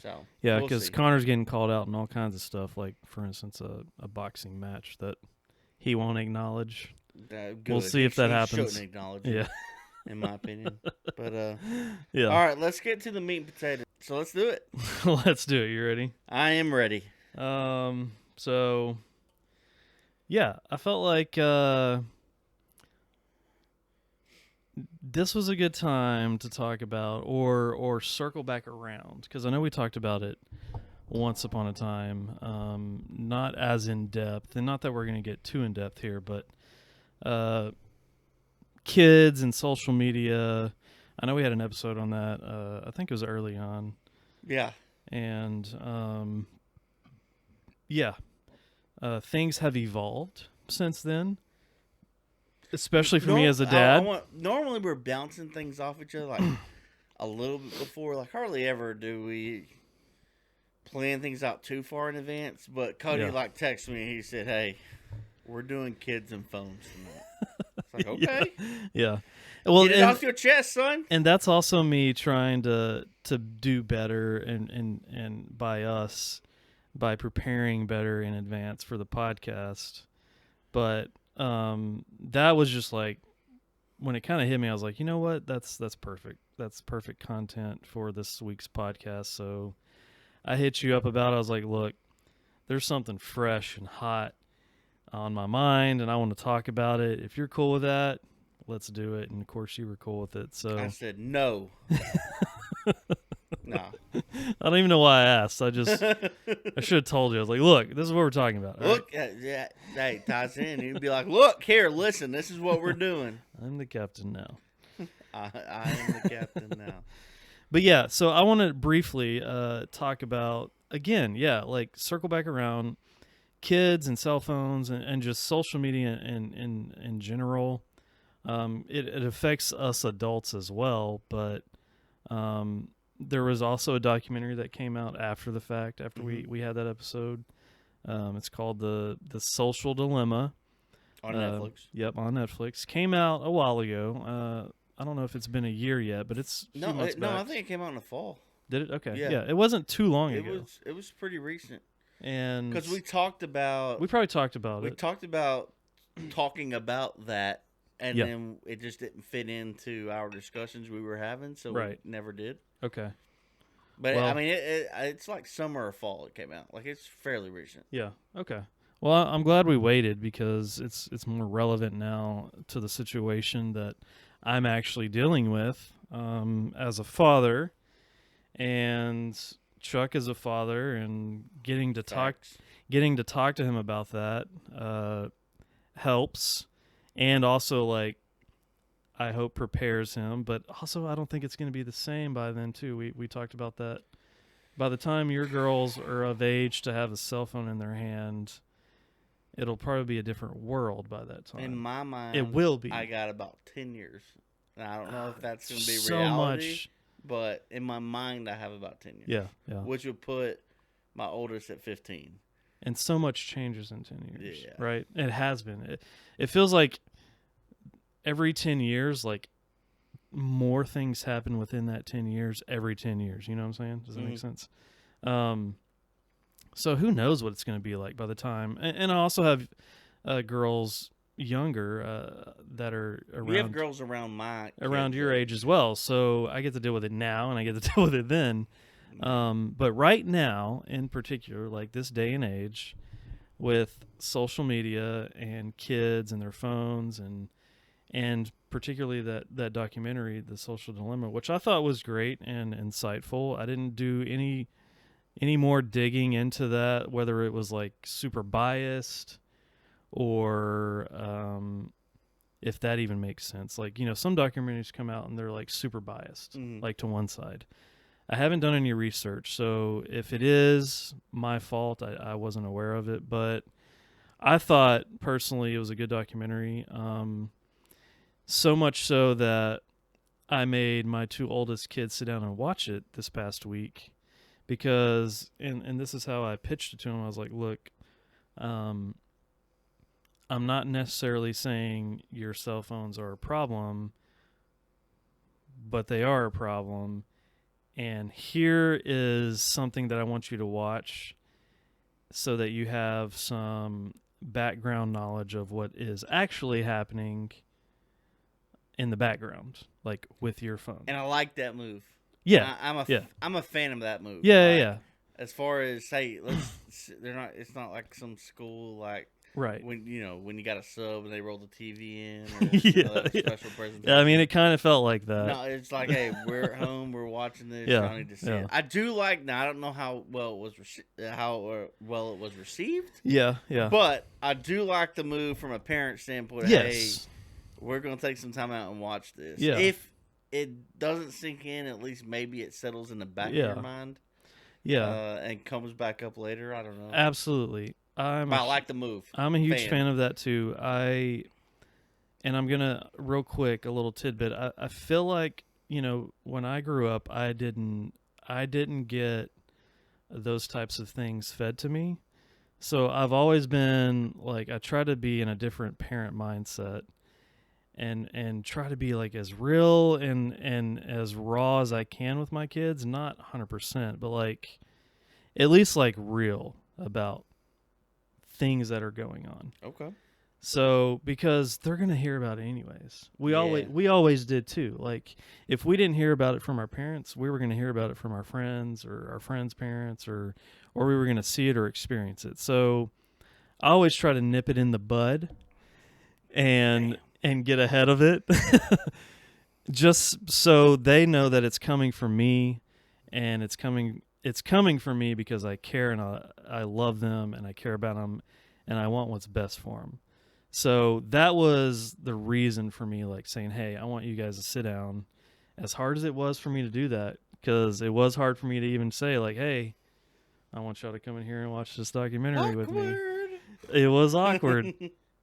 So Yeah, we'll because see. Connor's getting called out in all kinds of stuff, like, for instance, a boxing match that he won't acknowledge. Good. We'll see if that He happens. shouldn't acknowledge Yeah. it, in my opinion. But Yeah. all right, let's get to the meat and potatoes. So let's do it. Let's do it. You ready? I am ready. So yeah, I felt like this was a good time to talk about or circle back around, because I know we talked about it once upon a time, not as in depth, and not that we're going to get too in depth here, but kids and social media. I know we had an episode on that. I think it was early on. Yeah. And yeah, things have evolved since then, especially for me as a dad. Normally we're bouncing things off each other like a little bit before. Like hardly ever do we plan things out too far in advance. But Cody texted me. He said, "Hey, we're doing kids and phones tonight." It's like, okay, yeah. Well, get it off your chest, son. And that's also me trying to do better, and by preparing better in advance for the podcast. But that was just like, when it kind of hit me, I was like, you know what? That's perfect. That's perfect content for this week's podcast. So I hit you up about it. I was like, look, there's something fresh and hot on my mind, and I want to talk about it. If you're cool with that, let's do it. And of course you were cool with it. So I said no. No. I don't even know why I asked. I should have told you. I was like, look, this is what we're talking about. Look, yeah, hey, ties in. He'd be like, look, here, listen, this is what we're doing. I'm the captain now. I am the captain now. But yeah, so I want to briefly talk about, again, like circle back around kids and cell phones and just social media in general. It affects us adults as well, but there was also a documentary that came out after the fact, after we had that episode. It's called the Social Dilemma. On Netflix. Yep, on Netflix. Came out a while ago. I don't know if it's been a year yet, but it's a few months back. No, I think it came out in the fall. Did it? Okay. Yeah. It wasn't too long ago. It was pretty recent. And because we probably talked about it. We talked about talking about that, and then it just didn't fit into our discussions we were having, so we never did. Okay. But I mean, it's like summer or fall it came out. Like, it's fairly recent. Yeah. Okay. Well, I'm glad we waited, because it's more relevant now to the situation that I'm actually dealing with as a father, and Chuck is a father, and getting to talk to him about that helps, and also, like, I hope prepares him, but also I don't think it's going to be the same by then too. We talked about that. By the time your girls are of age to have a cell phone in their hand, it'll probably be a different world by that time. In my mind, it will be. I got about 10 years. And I don't know if that's going to be so reality, much. But in my mind, I have about 10 years. Yeah. Which would put my oldest at 15. And so much changes in 10 years, yeah. Right? It has been. It feels like every 10 years, like, more things happen within that 10 years every 10 years. You know what I'm saying? Does that make sense? So who knows what it's going to be like by the time. And I also have girls younger that are around. We have girls around your age as well. So I get to deal with it now, and I get to deal with it then. But right now, in particular, like this day and age, with social media and kids and their phones and particularly that documentary, The Social Dilemma, which I thought was great and insightful. I didn't do any more digging into that, whether it was like super biased or if that even makes sense. Like, you know, some documentaries come out and they're like super biased, like to one side. I haven't done any research, so if it is my fault, I wasn't aware of it, but I thought personally it was a good documentary. So much so that I made my two oldest kids sit down and watch it this past week, because, and this is how I pitched it to them. I was like, look, I'm I'm not necessarily saying your cell phones are a problem, but they are a problem. And here is something that I want you to watch so that you have some background knowledge of what is actually happening in the background, like with your phone. And I like that move. Yeah. I'm a fan of that move. Yeah. As far as, hey, it's not like some school, like, right. When you got a sub and they roll the TV in, or special presentation. Yeah, I mean, it kind of felt like that. No, it's like, hey, we're at home, we're watching this. Yeah, Y'all need to see it. I do like. Now, I don't know how well it was received. Yeah. But I do like the move from a parent standpoint. Yes. Hey, we're gonna take some time out and watch this. Yeah. If it doesn't sink in, at least maybe it settles in the back of your mind. Yeah. And comes back up later. I don't know. Absolutely. I like the move. I'm a huge fan of that too. And I'm gonna real quick a little tidbit. I feel like, when I grew up, I didn't get those types of things fed to me. So I've always been like, I try to be in a different parent mindset and try to be like as real and as raw as I can with my kids. Not 100%, but like at least like real about things that are going on. Okay. So because they're gonna hear about it anyways. We always did too. Like if we didn't hear about it from our parents, we were gonna hear about it from our friends or our friends' parents, or we were gonna see it or experience it. So I always try to nip it in the bud and get ahead of it. Just so they know that it's coming from me, and it's coming from me because I care and I love them and I care about them and I want what's best for them. So that was the reason for me, like saying, hey, I want you guys to sit down. As hard as it was for me to do that, because it was hard for me to even say, like, hey, I want y'all to come in here and watch this documentary with me. It was awkward.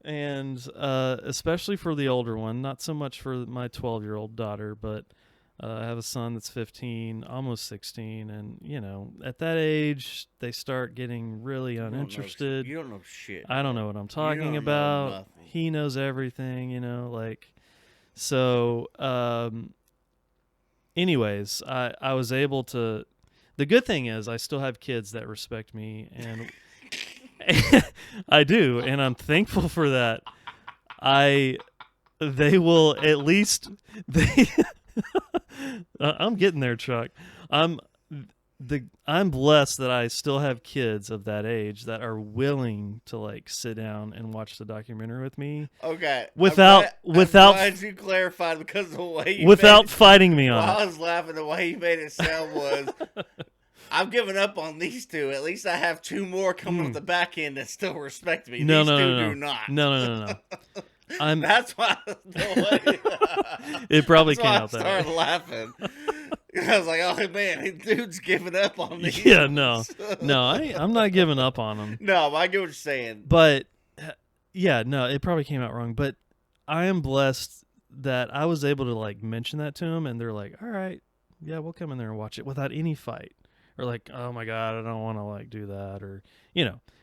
And especially for the older one, not so much for my 12-year-old daughter, but I have a son that's 15, almost 16, and, at that age, they start getting really uninterested. You don't know shit. I don't know what I'm talking about. He knows everything, So, anyways, I was able to... The good thing is I still have kids that respect me, and I do, and I'm thankful for that. They will at least... I'm getting there, Chuck. I'm blessed that I still have kids of that age that are willing to like sit down and watch the documentary with me. Okay. Without I'm glad you clarified, because the way you fighting me on it. I was laughing, the way you made it sound was, I've given up on these two. At least I have two more coming at the back end that still respect me. No, these two do not. No. That's why it probably came out that way. I started laughing. I was like, oh man, dude's giving up on me. Yeah, no, I'm not giving up on him. No, I get what you're saying. But yeah, no, it probably came out wrong. But I am blessed that I was able to like mention that to them, and they're like, all right, yeah, we'll come in there and watch it without any fight, or like, oh my god, I don't want to like do that, or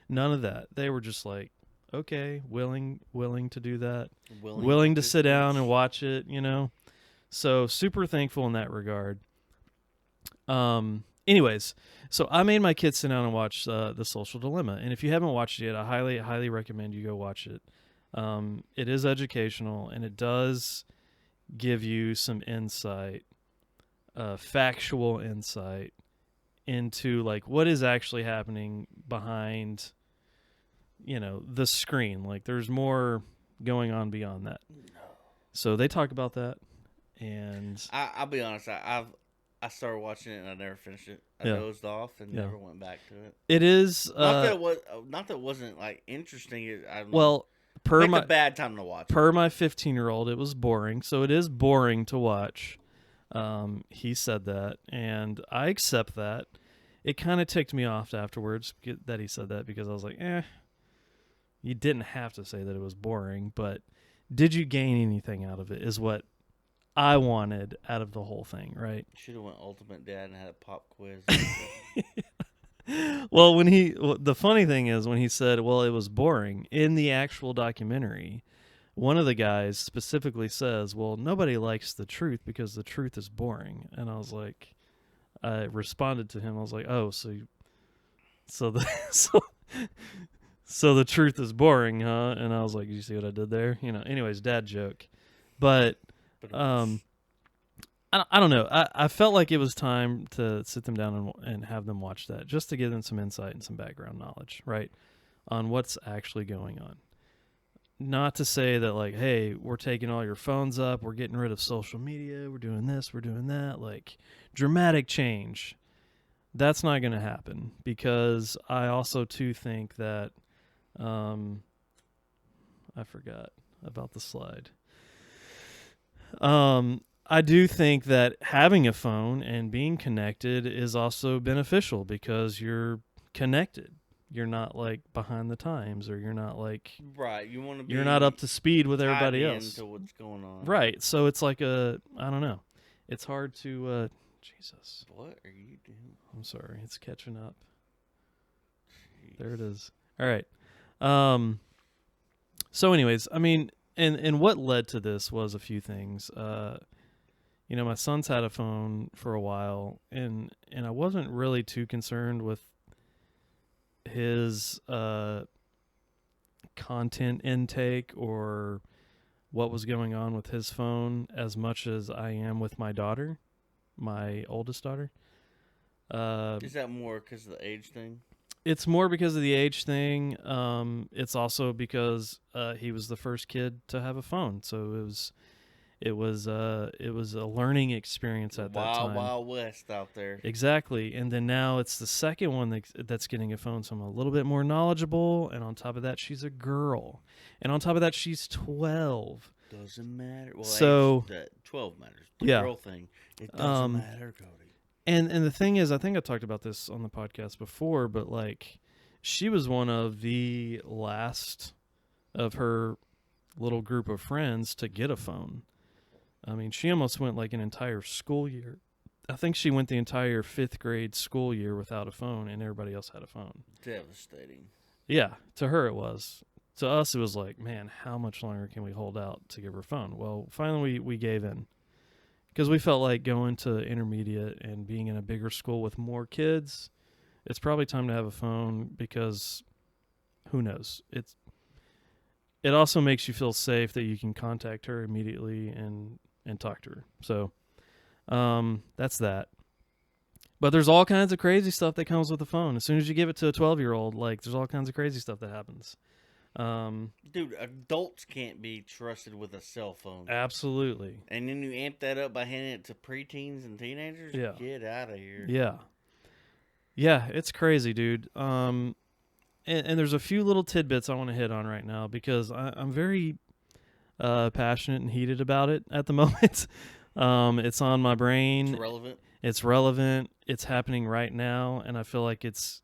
none of that. They were just like, okay, willing to do that, willing to sit down and watch it, So super thankful in that regard. Anyways, so I made my kids sit down and watch The Social Dilemma, and if you haven't watched it yet, I highly recommend you go watch it. It is educational, and it does give you some insight, factual insight into like what is actually happening behind the screen. Like there's more going on beyond that. So they talk about that, and I'll be honest, I started watching it and I never finished it. I dozed off and never went back to it. It is not that it wasn't like interesting. A bad time to watch. Per my 15-year-old, it was boring. So it is boring to watch. He said that, and I accept that. It kind of ticked me off afterwards that he said that, because I was like, you didn't have to say that it was boring, but did you gain anything out of it is what I wanted out of the whole thing, right? Should have went Ultimate Dad and had a pop quiz. Well, the funny thing is when he said, well, it was boring, in the actual documentary, one of the guys specifically says, well, nobody likes the truth because the truth is boring. And I was like, I responded to him, I was like, oh, so the, so the truth is boring, huh? And I was like, you see what I did there? Anyways, dad joke. But, I don't know. I felt like it was time to sit them down and have them watch that just to give them some insight and some background knowledge, right, on what's actually going on. Not to say that, like, hey, we're taking all your phones up, we're getting rid of social media, we're doing this, we're doing that, like dramatic change. That's not going to happen because I also, too, think that I forgot about the slide. I do think that having a phone and being connected is also beneficial because you're connected. You're not like behind the times, or you're not like right. You want to be. You're not up to speed with everybody else. Into what's going on. Right. So it's like I don't know. It's hard to. Jesus. What are you doing? I'm sorry. It's catching up. Jeez. There it is. All right. So, anyways, I mean, and what led to this was a few things. My son's had a phone for a while, and I wasn't really too concerned with his content intake or what was going on with his phone as much as I am with my daughter, my oldest daughter. Is that more because of the age thing? It's more because of the age thing. It's also because he was the first kid to have a phone, so it was a learning experience at that time. Wild West out there. Exactly. And then now it's the second one that's getting a phone, so I'm a little bit more knowledgeable. And on top of that, she's a girl. And on top of that, she's 12. Doesn't matter. Well, so 12 matters. The girl thing, it doesn't matter, Cody. And the thing is, I think I talked about this on the podcast before, but like, she was one of the last of her little group of friends to get a phone. I mean, she almost went like an entire school year. I think she went the entire 5th grade school year without a phone, and everybody else had a phone. Devastating. Yeah, to her it was. To us, it was like, man, how much longer can we hold out to give her a phone? Well, finally we gave in. Because we felt like going to intermediate and being in a bigger school with more kids, it's probably time to have a phone because who knows? It also makes you feel safe that you can contact her immediately and talk to her. So that's that. But there's all kinds of crazy stuff that comes with the phone. As soon as you give it to a 12-year-old, like, there's all kinds of crazy stuff that happens. Dude, adults can't be trusted with a cell phone. Absolutely. And then you amp that up by handing it to preteens and teenagers? Yeah. Get out of here. Yeah. Yeah, it's crazy, dude. And there's a few little tidbits I want to hit on right now because I'm very passionate and heated about it at the moment. It's on my brain. It's relevant. It's happening right now, and I feel like it's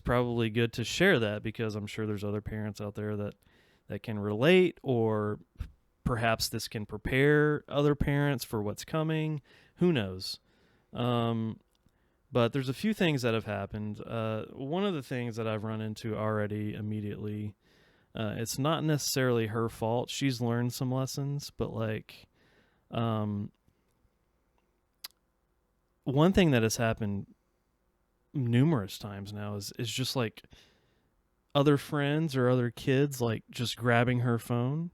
probably good to share that because I'm sure there's other parents out there that can relate, or perhaps this can prepare other parents for what's coming. Who knows? But there's a few things that have happened. One of the things that I've run into already immediately, it's not necessarily her fault. She's learned some lessons, but like, one thing that has happened numerous times now is just like other friends or other kids like just grabbing her phone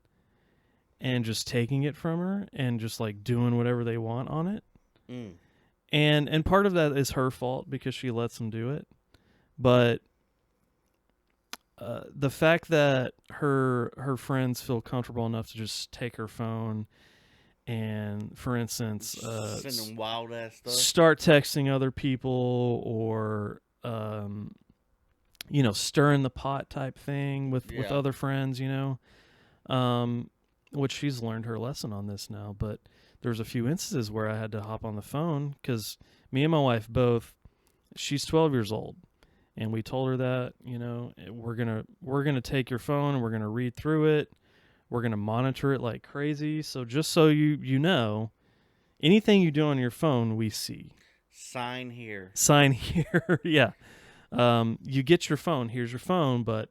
and just taking it from her and just like doing whatever they want on it. And part of that is her fault because she lets them do it. But the fact that her friends feel comfortable enough to just take her phone and, for instance, sending wild ass stuff, start texting other people, or stirring the pot type thing with other friends, which she's learned her lesson on this now. But there's a few instances where I had to hop on the phone because me and my wife both, she's 12 years old, and we told her that, we're gonna take your phone and we're gonna read through it. We're going to monitor it like crazy. So just so you know, anything you do on your phone, we see. Sign here. Sign here. Yeah. You get your phone. Here's your phone, but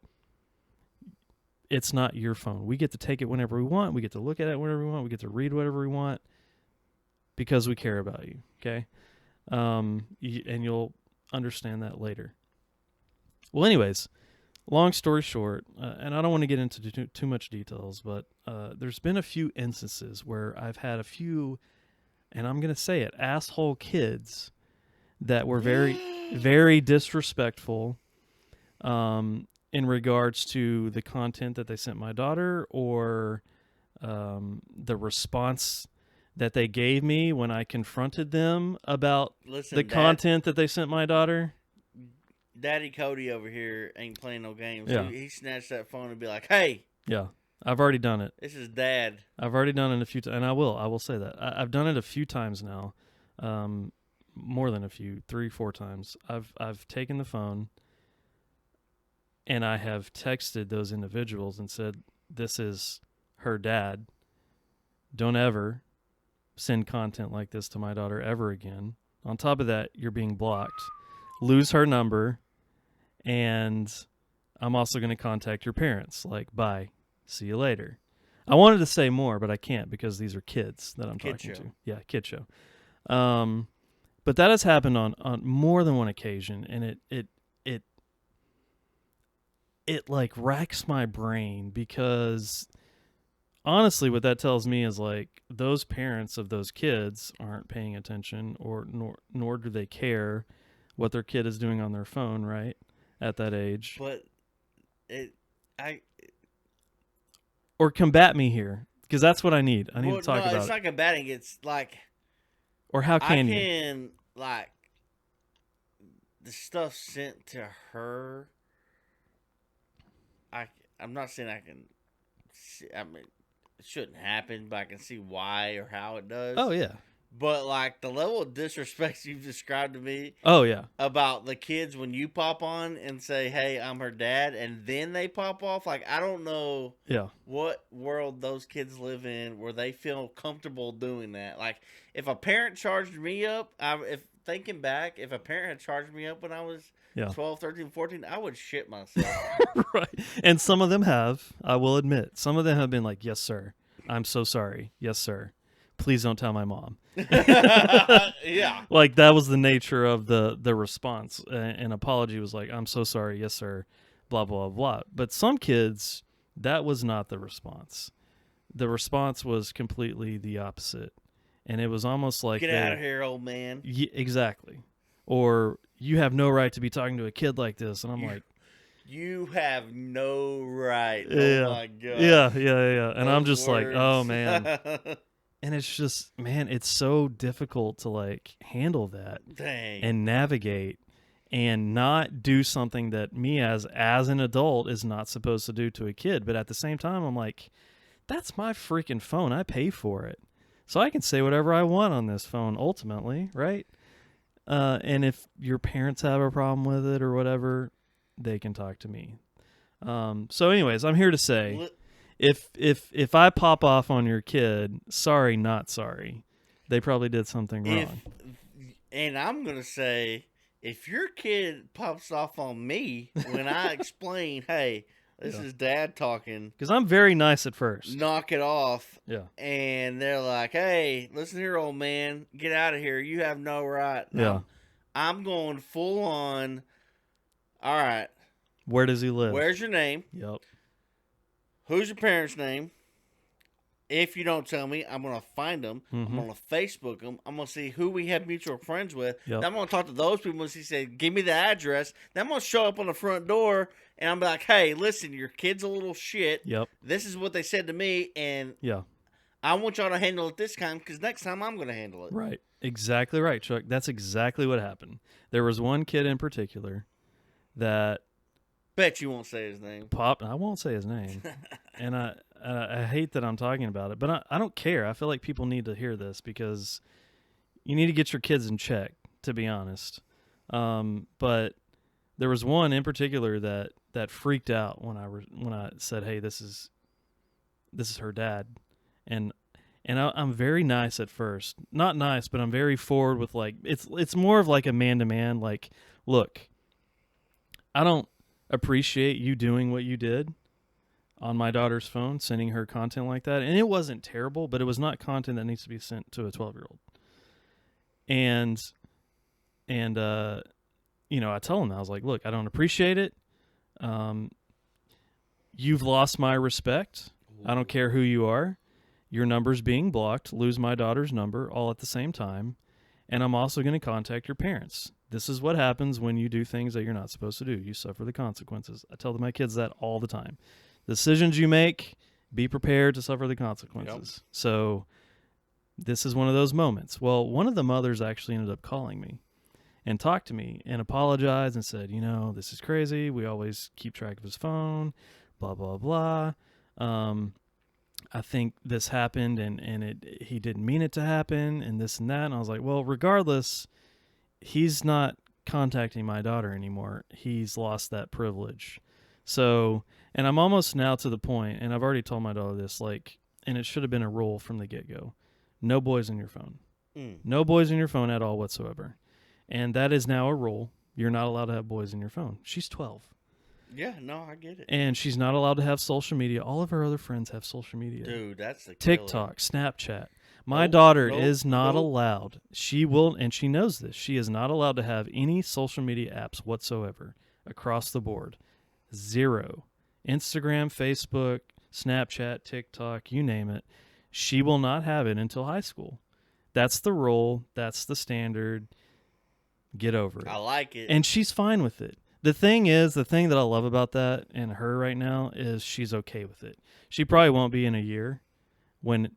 it's not your phone. We get to take it whenever we want. We get to look at it whenever we want. We get to read whatever we want because we care about you. Okay, and you'll understand that later. Well, anyways, long story short, and I don't want to get into too much details, but there's been a few instances where I've had a few, and I'm going to say it, asshole kids that were very, very disrespectful in regards to the content that they sent my daughter or the response that they gave me when I confronted them about the content that they sent my daughter. Daddy Cody over here ain't playing no games. Yeah. He snatched that phone and be like, "Hey." Yeah. I've already done it. This is Dad. I've already done it a few times, and I will say that. I've done it a few times now. More than a few, 3-4 times. I've taken the phone and I have texted those individuals and said, "This is her dad. Don't ever send content like this to my daughter ever again. On top of that, you're being blocked. Lose her number, and I'm also going to contact your parents. Like, bye. See you later." I wanted to say more, but I can't because these are kids that I'm talking to. Yeah, kid show. But that has happened on more than one occasion, and it like racks my brain because honestly what that tells me is like those parents of those kids aren't paying attention or nor do they care what their kid is doing on their phone, right? At that age. But or combat me here because that's what I need. I need to talk about it's not combating. It's like, or how can you? I can like the stuff sent to her. I'm not saying I can see, I mean, it shouldn't happen, but I can see why or how it does. Oh, yeah. But, like, the level of disrespect you've described to me. Oh, yeah. About the kids when you pop on and say, "Hey, I'm her dad," and then they pop off. Like, I don't know what world those kids live in where they feel comfortable doing that. Like, if a parent charged me up, thinking back, if a parent had charged me up when I was 12, 13, 14, I would shit myself. Right. And some of them have, I will admit. Some of them have been like, "Yes, sir. I'm so sorry. Yes, sir. Please don't tell my mom." Yeah. Like, that was the nature of the response. An apology was like, "I'm so sorry. Yes, sir." Blah, blah, blah. But some kids, that was not the response. The response was completely the opposite. And it was almost like, "Get out of here, old man." Exactly. Or, "You have no right to be talking to a kid like this." And I'm like, "You have no right." Oh, my God. Yeah. And I'm just words. Like, oh, man. And it's just, man, it's so difficult to, like, handle that. Dang. And navigate and not do something that me as an adult is not supposed to do to a kid. But at the same time, I'm like, that's my freaking phone. I pay for it. So I can say whatever I want on this phone ultimately, right? And if your parents have a problem with it or whatever, they can talk to me. So anyways, I'm here to say, if I pop off on your kid, sorry, not sorry. They probably did something wrong. And I'm going to say, if your kid pops off on me when I explain, "Hey, this is Dad talking," because I'm very nice at first. Knock it off. Yeah. And they're like, "Hey, listen here, old man. Get out of here. You have no right." Yeah. I'm going full on. All right. Where does he live? Where's your name? Yep. Who's your parents' name? If you don't tell me, I'm going to find them. Mm-hmm. I'm going to Facebook them. I'm going to see who we have mutual friends with. Yep. Then I'm going to talk to those people and say, "Give me the address." Then I'm going to show up on the front door and I'm like, "Hey, listen, your kid's a little shit. Yep. This is what they said to me, and I want y'all to handle it this time because next time I'm going to handle it." Right. Exactly right, Chuck. That's exactly what happened. There was one kid in particular that... Bet you won't say his name. I won't say his name. And I hate that I'm talking about it, but I don't care. I feel like people need to hear this because you need to get your kids in check, to be honest. But there was one in particular that freaked out when I said, "Hey, this is her dad," and I'm very nice at first. Not nice, but I'm very forward with, like, it's more of like a man-to-man, like, "Look, I don't appreciate you doing what you did on my daughter's phone, sending her content like that. And it wasn't terrible, but it was not content that needs to be sent to a 12-year-old. And I tell him, I was like, look, I don't appreciate it. You've lost my respect. I don't care who you are. Your number's being blocked. Lose my daughter's number all at the same time. And I'm also going to contact your parents. This is what happens when you do things that you're not supposed to do. You suffer the consequences. I tell my kids that all the time. Decisions you make, be prepared to suffer the consequences. Yep. So this is one of those moments. Well, one of the mothers actually ended up calling me and talked to me and apologized and said, this is crazy. We always keep track of his phone, blah, blah, blah. I think this happened and he didn't mean it to happen and this and that. And I was like, well, regardless, he's not contacting my daughter anymore. He's lost that privilege. So, and I'm almost now to the point, and I've already told my daughter this, and it should have been a rule from the get-go. No boys in your phone. No boys in your phone at all whatsoever. And that is now a rule. You're not allowed to have boys in your phone. She's 12. Yeah, no, I get it. And she's not allowed to have social media. All of her other friends have social media. Dude, that's the TikTok, Snapchat. My daughter is not allowed. She will, and she knows this. She is not allowed to have any social media apps whatsoever across the board. 0. Instagram, Facebook, Snapchat, TikTok, you name it. She will not have it until high school. That's the rule. That's the standard. Get over it. I like it. And she's fine with it. The thing that I love about that and her right now is she's okay with it. She probably won't be in a year when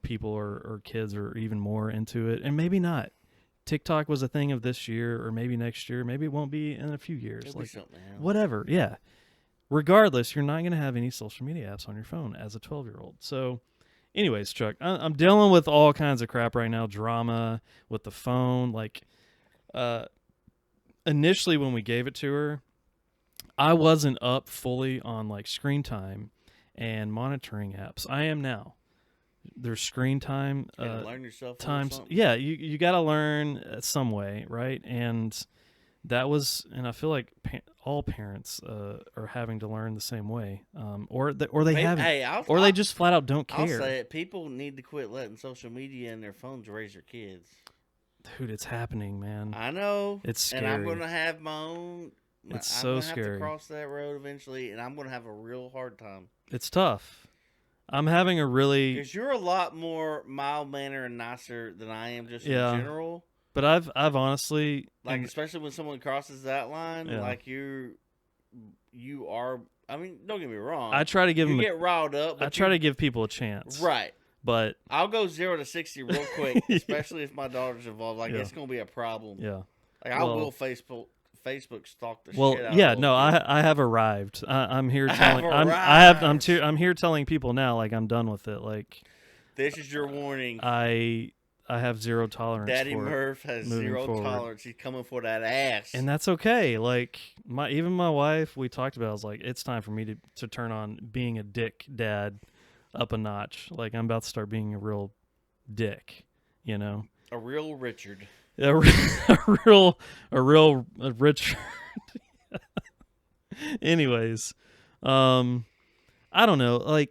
people or kids are even more into it. And maybe not. TikTok was a thing of this year or maybe next year. Maybe it won't be in a few years. It'll be something else. Whatever, yeah. Regardless, you're not going to have any social media apps on your phone as a 12-year-old. So anyways, Chuck, I'm dealing with all kinds of crap right now. Drama with the phone. Initially when we gave it to her, I wasn't up fully on screen time and monitoring apps. I am now. There's screen time learn yourself times. Yeah, you got to learn some way, right? And that was, and I feel like all parents are having to learn the same way, or they haven't, or they just flat out don't care. I'll say it. People need to quit letting social media and their phones raise their kids. Dude, it's happening, man. I know. It's scary. And I'm going to have my own. It's so scary. I'm going to have to cross that road eventually, and I'm going to have a real hard time. It's tough. I'm having a really... Because you're a lot more mild-mannered and nicer than I am just in general. But I've honestly... especially when someone crosses that line, you are... I mean, don't get me wrong. I try to give them... get riled up. I try to give people a chance. Right. But I'll go 0 to 60 real quick, especially if my daughter's involved. It's going to be a problem. Yeah. I will Facebook stalk the shit out of yeah, no, I have arrived. I'm here telling I'm here telling people now I'm done with it. This is your warning. I have zero tolerance. Daddy for Murph has zero tolerance. He's coming for that ass. And that's okay. Even my wife, we talked about it, I was like, it's time for me to turn on being a dick dad up a notch. I'm about to start being a real dick, A real Richard. A real Richard. Anyways, I don't know.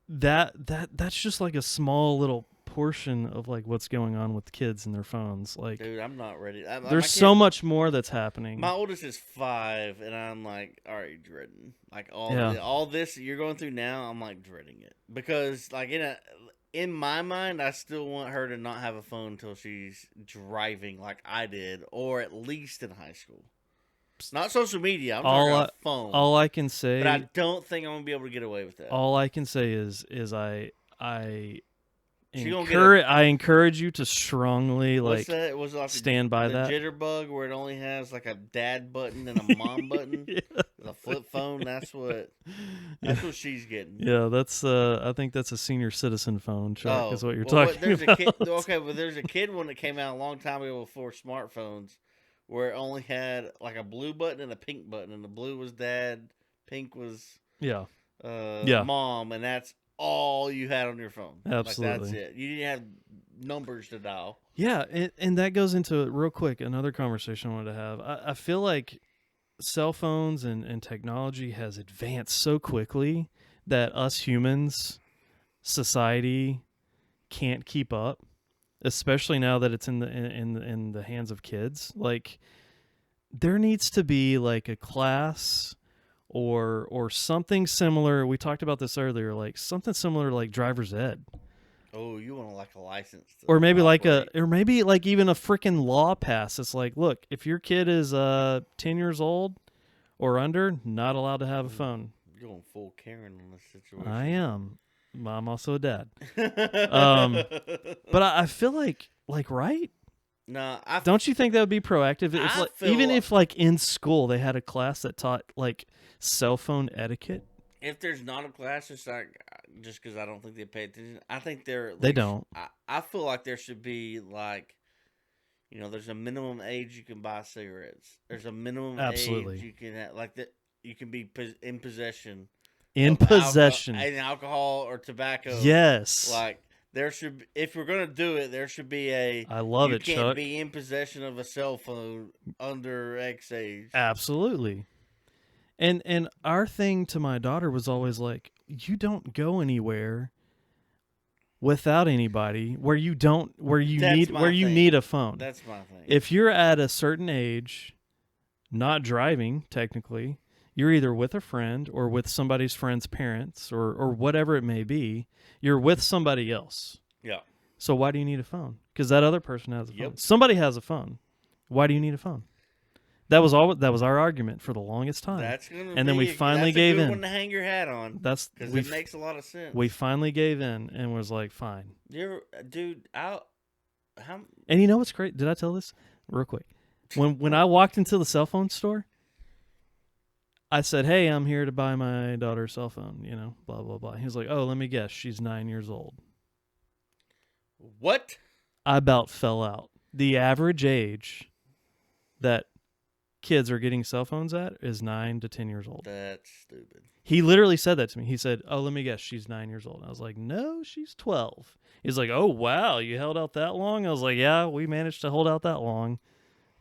That's just a small little portion of what's going on with kids and their phones. Dude, I'm not ready. There's so much more that's happening. My oldest is 5, and I'm already dreading. All this you're going through now, I'm dreading it because in my mind, I still want her to not have a phone until she's driving like I did, or at least in high school. Not social media. I'm talking about phone. All I can say, but I don't think I'm gonna be able to get away with that. All I can say is I encourage you to strongly stand by that. The jitterbug where it only has a dad button and a mom button. Yeah. The flip phone. That's what she's getting. Yeah, that's. I think that's a senior citizen phone. Chuck, is what you're talking there's about. There's a kid one that came out a long time ago before smartphones, where it only had a blue button and a pink button, and the blue was dad, pink was mom, and that's all you had on your phone. Absolutely. That's it. You didn't have numbers to dial. Yeah, and that goes into real quick another conversation I wanted to have. I feel like cell phones and technology has advanced so quickly that us humans, society, can't keep up, especially now that it's in the hands of kids. Like, there needs to be like a class or something similar. We talked about this earlier, like something similar like driver's ed. Oh, you want like a license to Or maybe operate. or maybe like even a freaking law pass. It's like, look, if your kid is 10 years old or under, not allowed to have a phone. You're going full Karen on this situation. I am. I'm also a dad. But I feel like right? No, Don't you think that would be proactive? If, I like, feel even like- if like in school they had a class that taught like cell phone etiquette. if there's not a class, it's like just because I don't think they pay attention. I think They don't. I feel like there should be like, there's a minimum age you can buy cigarettes. There's a minimum Absolutely. age you can have, like that. You can be in possession. In possession. Alcohol or tobacco. Yes. Like there should, if we're gonna do it, there should be a. I love you it, can't Chuck. be in possession of a cell phone under X age. Absolutely. And our thing to my daughter was always like, you don't go anywhere without anybody where you need a phone. That's my thing. If you're at a certain age, not driving technically, you're either with a friend or with somebody's friend's parents or whatever it may be. You're with somebody else. Yeah. So why do you need a phone? Because that other person has a phone. Yep. Somebody has a phone. Why do you need a phone? That was our argument for the longest time. And then we finally gave in. One to hang your hat on. That's because it makes a lot of sense. We finally gave in and was like, fine. Dude, And you know what's great? Did I tell this real quick? When I walked into the cell phone store, I said, "Hey, I'm here to buy my daughter's cell phone." Blah blah blah. He was like, "Oh, let me guess, she's 9 years old." What? I about fell out. The average age that kids are getting cell phones at is 9 to 10 years old. That's stupid. He literally said that to me. He said, "Oh, let me guess, she's 9 years old." And I was like, "No, she's 12." He's like, "Oh, wow, you held out that long?" I was like, "Yeah, we managed to hold out that long,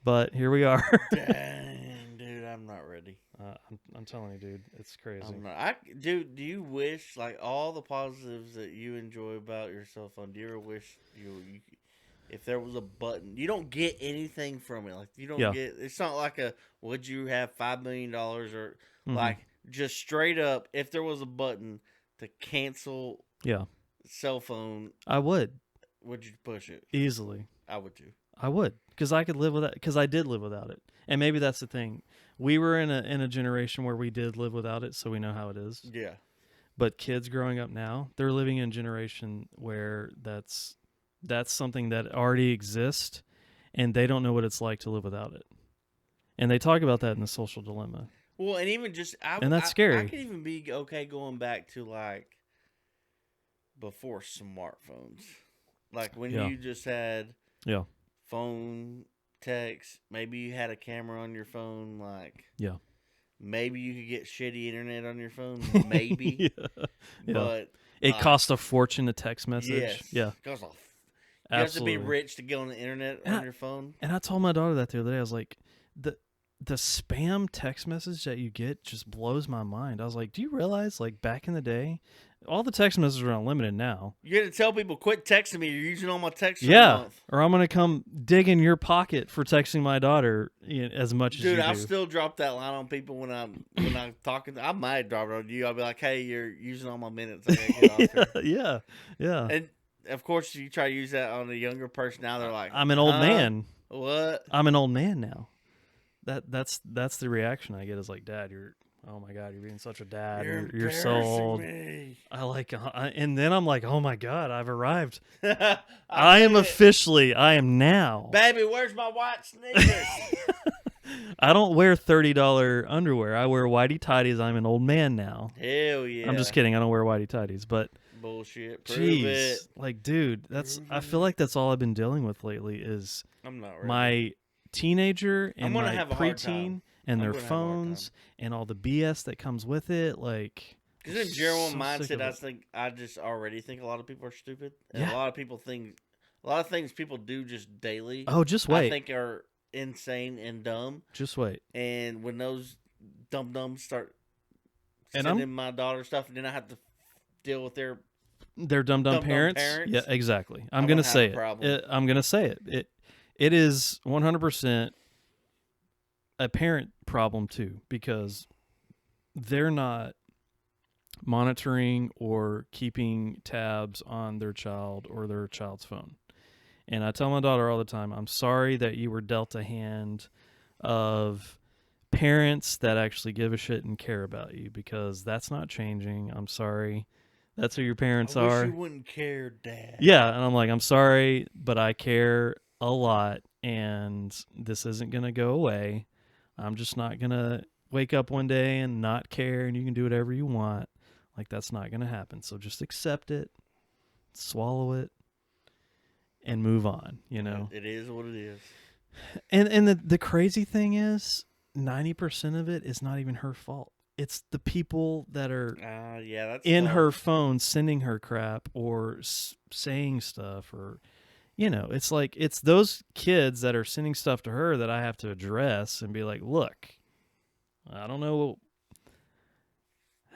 but here we are." Dang, dude, I'm not ready. I'm telling you, dude, it's crazy. Dude, do you wish like all the positives that you enjoy about your cell phone? Do you ever wish you if there was a button? You don't get anything from it. Like you don't get. It's not like would you have $5 million or like just straight up. If there was a button to cancel, cell phone, I would. Would you push it easily? I would too. I would, because I could live without. Because I did live without it, and maybe that's the thing. We were in a generation where we did live without it, so we know how it is. Yeah. But kids growing up now, they're living in a generation where that's something that already exists, and they don't know what it's like to live without it. And they talk about that in The Social Dilemma. Well, and even just, and that's scary. I could even be okay going back to like before smartphones, like when you just had phone, text. Maybe you had a camera on your phone, like maybe you could get shitty internet on your phone, maybe. But it costs a fortune to text message. Yes, yeah, you have to be rich to get on the internet on your phone. And I told my daughter that the other day. I was like, the spam text message that you get just blows my mind. I was like, do you realize, like, back in the day, all the text messages are unlimited now. You got to tell people, quit texting me. You're using all my text. Or I'm gonna come dig in your pocket for texting my daughter as much as you do. Dude, I'll still drop that line on people when I'm talking. I might drop it on you. I'll be like, hey, you're using all my minutes. I gotta get off here. Yeah. And of course, you try to use that on a younger person. Now they're like, I'm an old man. What? I'm an old man now. That's the reaction I get is like, Dad, oh my God, you're being such a dad. You're so old. Me. And then I'm like, oh my God, I've arrived. I am now. Baby, where's my white sneakers? I don't wear $30 underwear. I wear whitey tighties. I'm an old man now. Hell yeah. I'm just kidding. I don't wear whitey tighties, but bullshit. Prove it. Like, dude, I feel like that's all I've been dealing with lately is my teenager and my preteen and their phones and all the BS that comes with it. Like, because in general mindset, I just already think a lot of people are stupid, and a lot of things people do just daily. Oh, just wait. I think are insane and dumb. Just wait. And when those dum-dums start And sending my daughter stuff, and then I have to deal with their dumb parents. Yeah, exactly. I'm gonna say it. I'm gonna say it. It is 100% a parent problem too, because they're not monitoring or keeping tabs on their child or their child's phone. And I tell my daughter all the time, I'm sorry that you were dealt a hand of parents that actually give a shit and care about you, because that's not changing. I'm sorry. That's who your parents are. I wish you wouldn't care, Dad. Yeah, and I'm like, I'm sorry, but I care a lot, and this isn't going to go away. I'm just not going to wake up one day and not care, and you can do whatever you want. Like, that's not going to happen. So just accept it, swallow it, and move on, you know? It is what it is. And the crazy thing is, 90% of it is not even her fault. It's the people that are that's in tough. her phone sending her crap or saying stuff, or, you know, it's like, it's those kids that are sending stuff to her that I have to address and be like, look, I don't know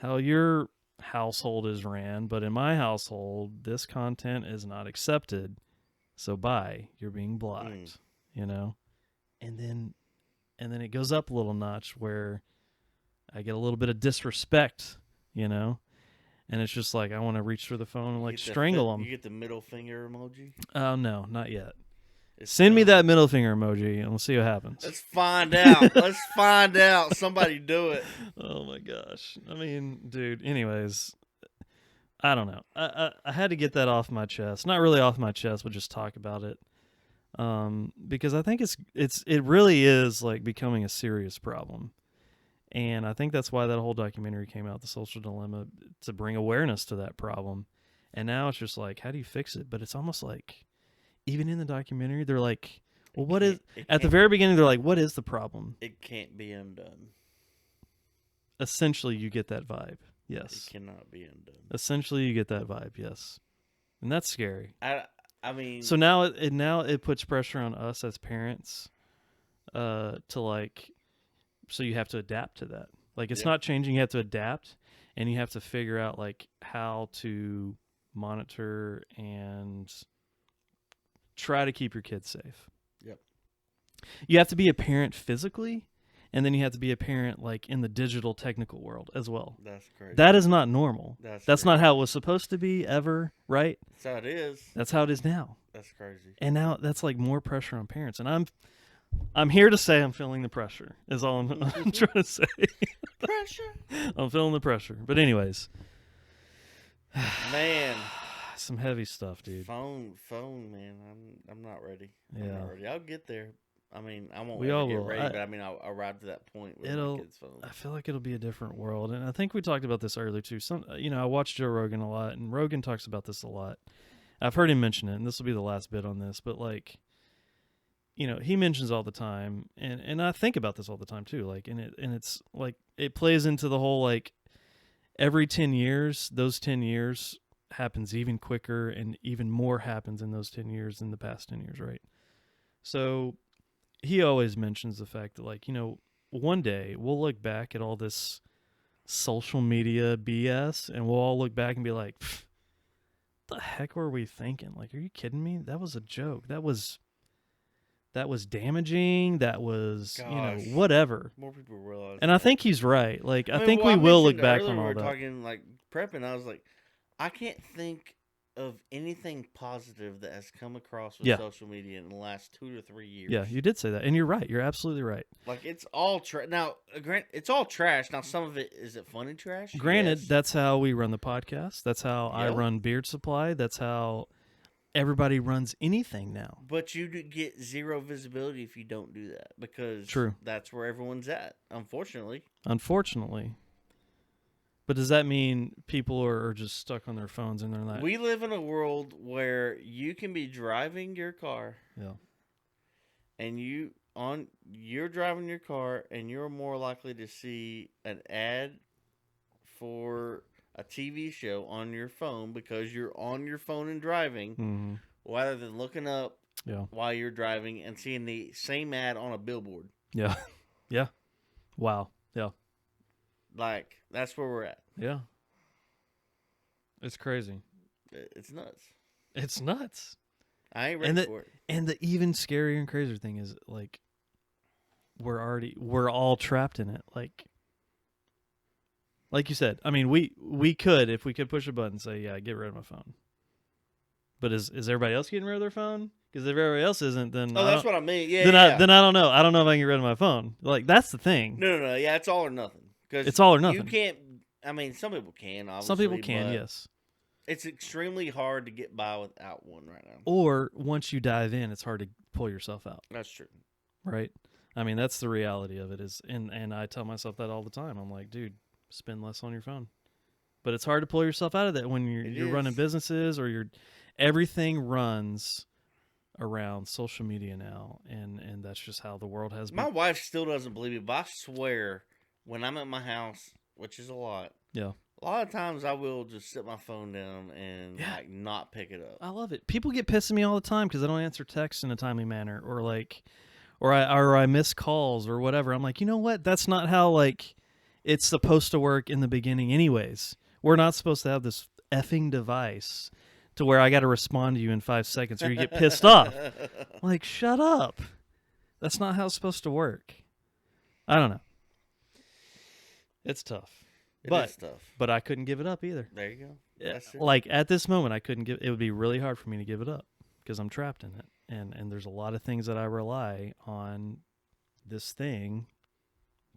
how your household is ran, but in my household, this content is not accepted. So bye, you're being blocked, you know? And then it goes up a little notch where I get a little bit of disrespect, you know? And it's just like, I want to reach for the phone and like strangle them. You get the middle finger emoji? Oh, no, not yet. Send me that middle finger emoji and we'll see what happens. Let's find out. Let's find out. Somebody do it. Oh my gosh. I mean, dude, anyways, I don't know. I had to get that off my chest. Not really off my chest, but just talk about it. Because I think it really is like becoming a serious problem. And I think that's why that whole documentary came out, The Social Dilemma, to bring awareness to that problem. And now it's just like, how do you fix it? But it's almost like, even in the documentary, they're like, well, what is, at the very beginning, they're like, what is the problem? It can't be undone. Essentially, you get that vibe. Yes. It cannot be undone. Essentially, you get that vibe. Yes. And that's scary. I mean, so now it puts pressure on us as parents, to like, so you have to adapt to that. Like, it's not changing. You have to adapt, and you have to figure out like how to monitor and try to keep your kids safe. Yep. You have to be a parent physically, and then you have to be a parent like in the digital technical world as well. That's crazy. That is not normal. That's crazy. not how it was supposed to be ever, right? That's how it is. That's how it is now. That's crazy. And now that's like more pressure on parents. And I'm here to say I'm feeling the pressure, is all I'm trying to say. Pressure? I'm feeling the pressure. But anyways. Man. Some heavy stuff, dude. Phone, man. I'm not ready. Yeah. I'm not ready. I'll get there. I mean, I won't we all get will. ready, but I mean, I'll arrive to that point with my kids' phone. I feel like it'll be a different world. And I think we talked about this earlier, too. I watch Joe Rogan a lot, and Rogan talks about this a lot. I've heard him mention it, and this will be the last bit on this, but like, he mentions all the time, and I think about this all the time too. Like, and it's like, it plays into the whole, like, every 10 years, those 10 years happens even quicker, and even more happens in those 10 years than the past 10 years, right? So he always mentions the fact that, like, one day we'll look back at all this social media BS, and we'll all look back and be like, what the heck were we thinking? Like, are you kidding me? That was a joke. That was damaging. That was, whatever. More people realize. And that. I think he's right. Like, I think we will look back on all that. We were talking, like, prepping. I was like, I can't think of anything positive that has come across with social media in the last 2 to 3 years. Yeah, you did say that, and you're right. You're absolutely right. Like, it's all now. It's all trash. Now, some of it is it funny trash? Granted, yes. That's how we run the podcast. That's how I run Beard Supply. That's how everybody runs anything now. But you get zero visibility if you don't do that, because that's where everyone's at. Unfortunately. But does that mean people are just stuck on their phones and they're not? We live in a world where you can be driving your car. Yeah. And you're driving your car, and you're more likely to see an ad for a TV show on your phone because you're on your phone and driving, rather than looking up while you're driving and seeing the same ad on a billboard. Yeah. Yeah. Wow. Yeah. Like, that's where we're at. Yeah. It's crazy. It's nuts. It's nuts. I ain't ready for it. And the even scarier and crazier thing is, like, we're all trapped in it. Like you said, I mean, we could, if we could push a button, say, yeah, get rid of my phone. But is everybody else getting rid of their phone? Because if everybody else isn't, then that's what I mean. Yeah. Then I don't know. I don't know if I can get rid of my phone. Like, that's the thing. No. Yeah, it's all or nothing. It's all or nothing. You can't. I mean, some people can. Obviously, some people can. Yes. It's extremely hard to get by without one right now. Or once you dive in, it's hard to pull yourself out. That's true. Right. I mean, that's the reality of it. And I tell myself that all the time. I'm like, dude, spend less on your phone. But it's hard to pull yourself out of that when you're running businesses or everything runs around social media now, and that's just how the world has been. My wife still doesn't believe me, but I swear, when I'm at my house, which is a lot, a lot of times I will just sit my phone down and like not pick it up. I love it. People get pissed at me all the time because I don't answer texts in a timely manner, or I miss calls or whatever. I'm like, you know what? That's not how it's supposed to work in the beginning, anyways. We're not supposed to have this effing device to where I got to respond to you in 5 seconds or you get pissed off. Like, shut up. That's not how it's supposed to work. I don't know. It's tough. It is tough. But I couldn't give it up either. There you go. That's it. Like, at this moment, it would be really hard for me to give it up because I'm trapped in it. And there's a lot of things that I rely on this thing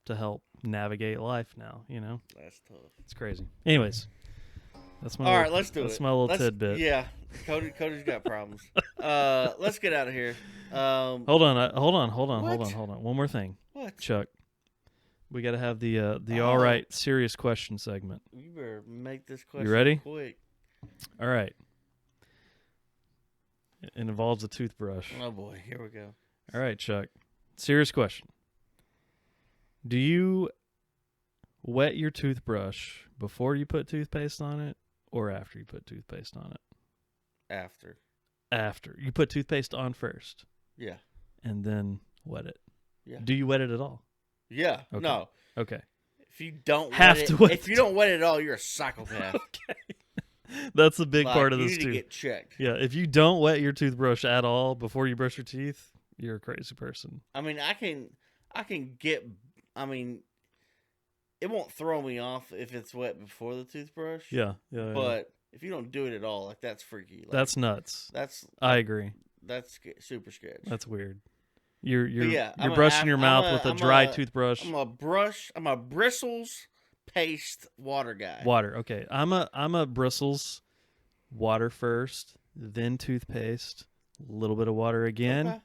to help navigate life now, That's tough. It's crazy. Anyways. All right, let's do it. That's my little tidbit. Yeah, Cody's got problems. Let's get out of here. Hold on. One more thing. What? Chuck. We got to have the all right serious question segment. You better make this question You ready? quick. All right. It involves a toothbrush. Oh boy, here we go. All right, Chuck. Serious question. Do you wet your toothbrush before you put toothpaste on it or after you put toothpaste on it? After. After. You put toothpaste on first. Yeah. And then wet it. Yeah. Do you wet it at all? Yeah. Okay. No. Okay. If you don't if you don't wet it at all, you're a psychopath. Okay. That's a big part of this too. You too. need to get checked. Yeah, if you don't wet your toothbrush at all before you brush your teeth, you're a crazy person. I mean, I can get. I mean, it won't throw me off if it's wet before the toothbrush. Yeah. But if you don't do it at all, that's freaky. That's nuts. I agree. That's super sketch. That's weird. You're brushing your mouth with a dry toothbrush. I'm a bristles paste water guy. Water. Okay. I'm a bristles water first, then toothpaste, a little bit of water again. Okay.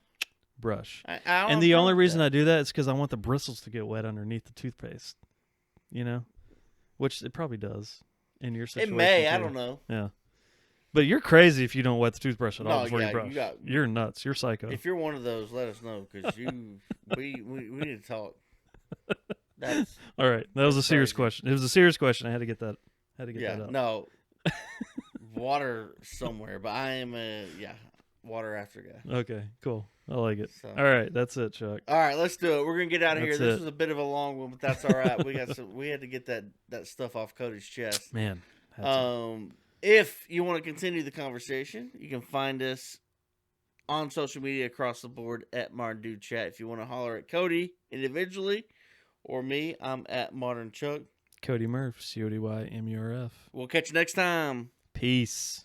Brush. And the only reason I do that is because I want the bristles to get wet underneath the toothpaste. Which it probably does in your situation. It may. Too. I don't know. Yeah. But you're crazy if you don't wet the toothbrush at all before you brush. You're nuts. You're psycho. If you're one of those, let us know because we need to talk. All right. That was a serious question. It was a serious question. I had to get that. That up. No. Water somewhere, but I am water after guy. Okay. Cool. I like it. So, all right, that's it, Chuck. All right, let's do it. We're gonna get out of here. This was a bit of a long one, but that's all right. We had to get that stuff off Cody's chest. Man. If you want to continue the conversation, you can find us on social media across the board at Modern Dude Chat. If you want to holler at Cody individually or me, I'm at Modern Chuck. Cody Murph, CODYMURF. We'll catch you next time. Peace.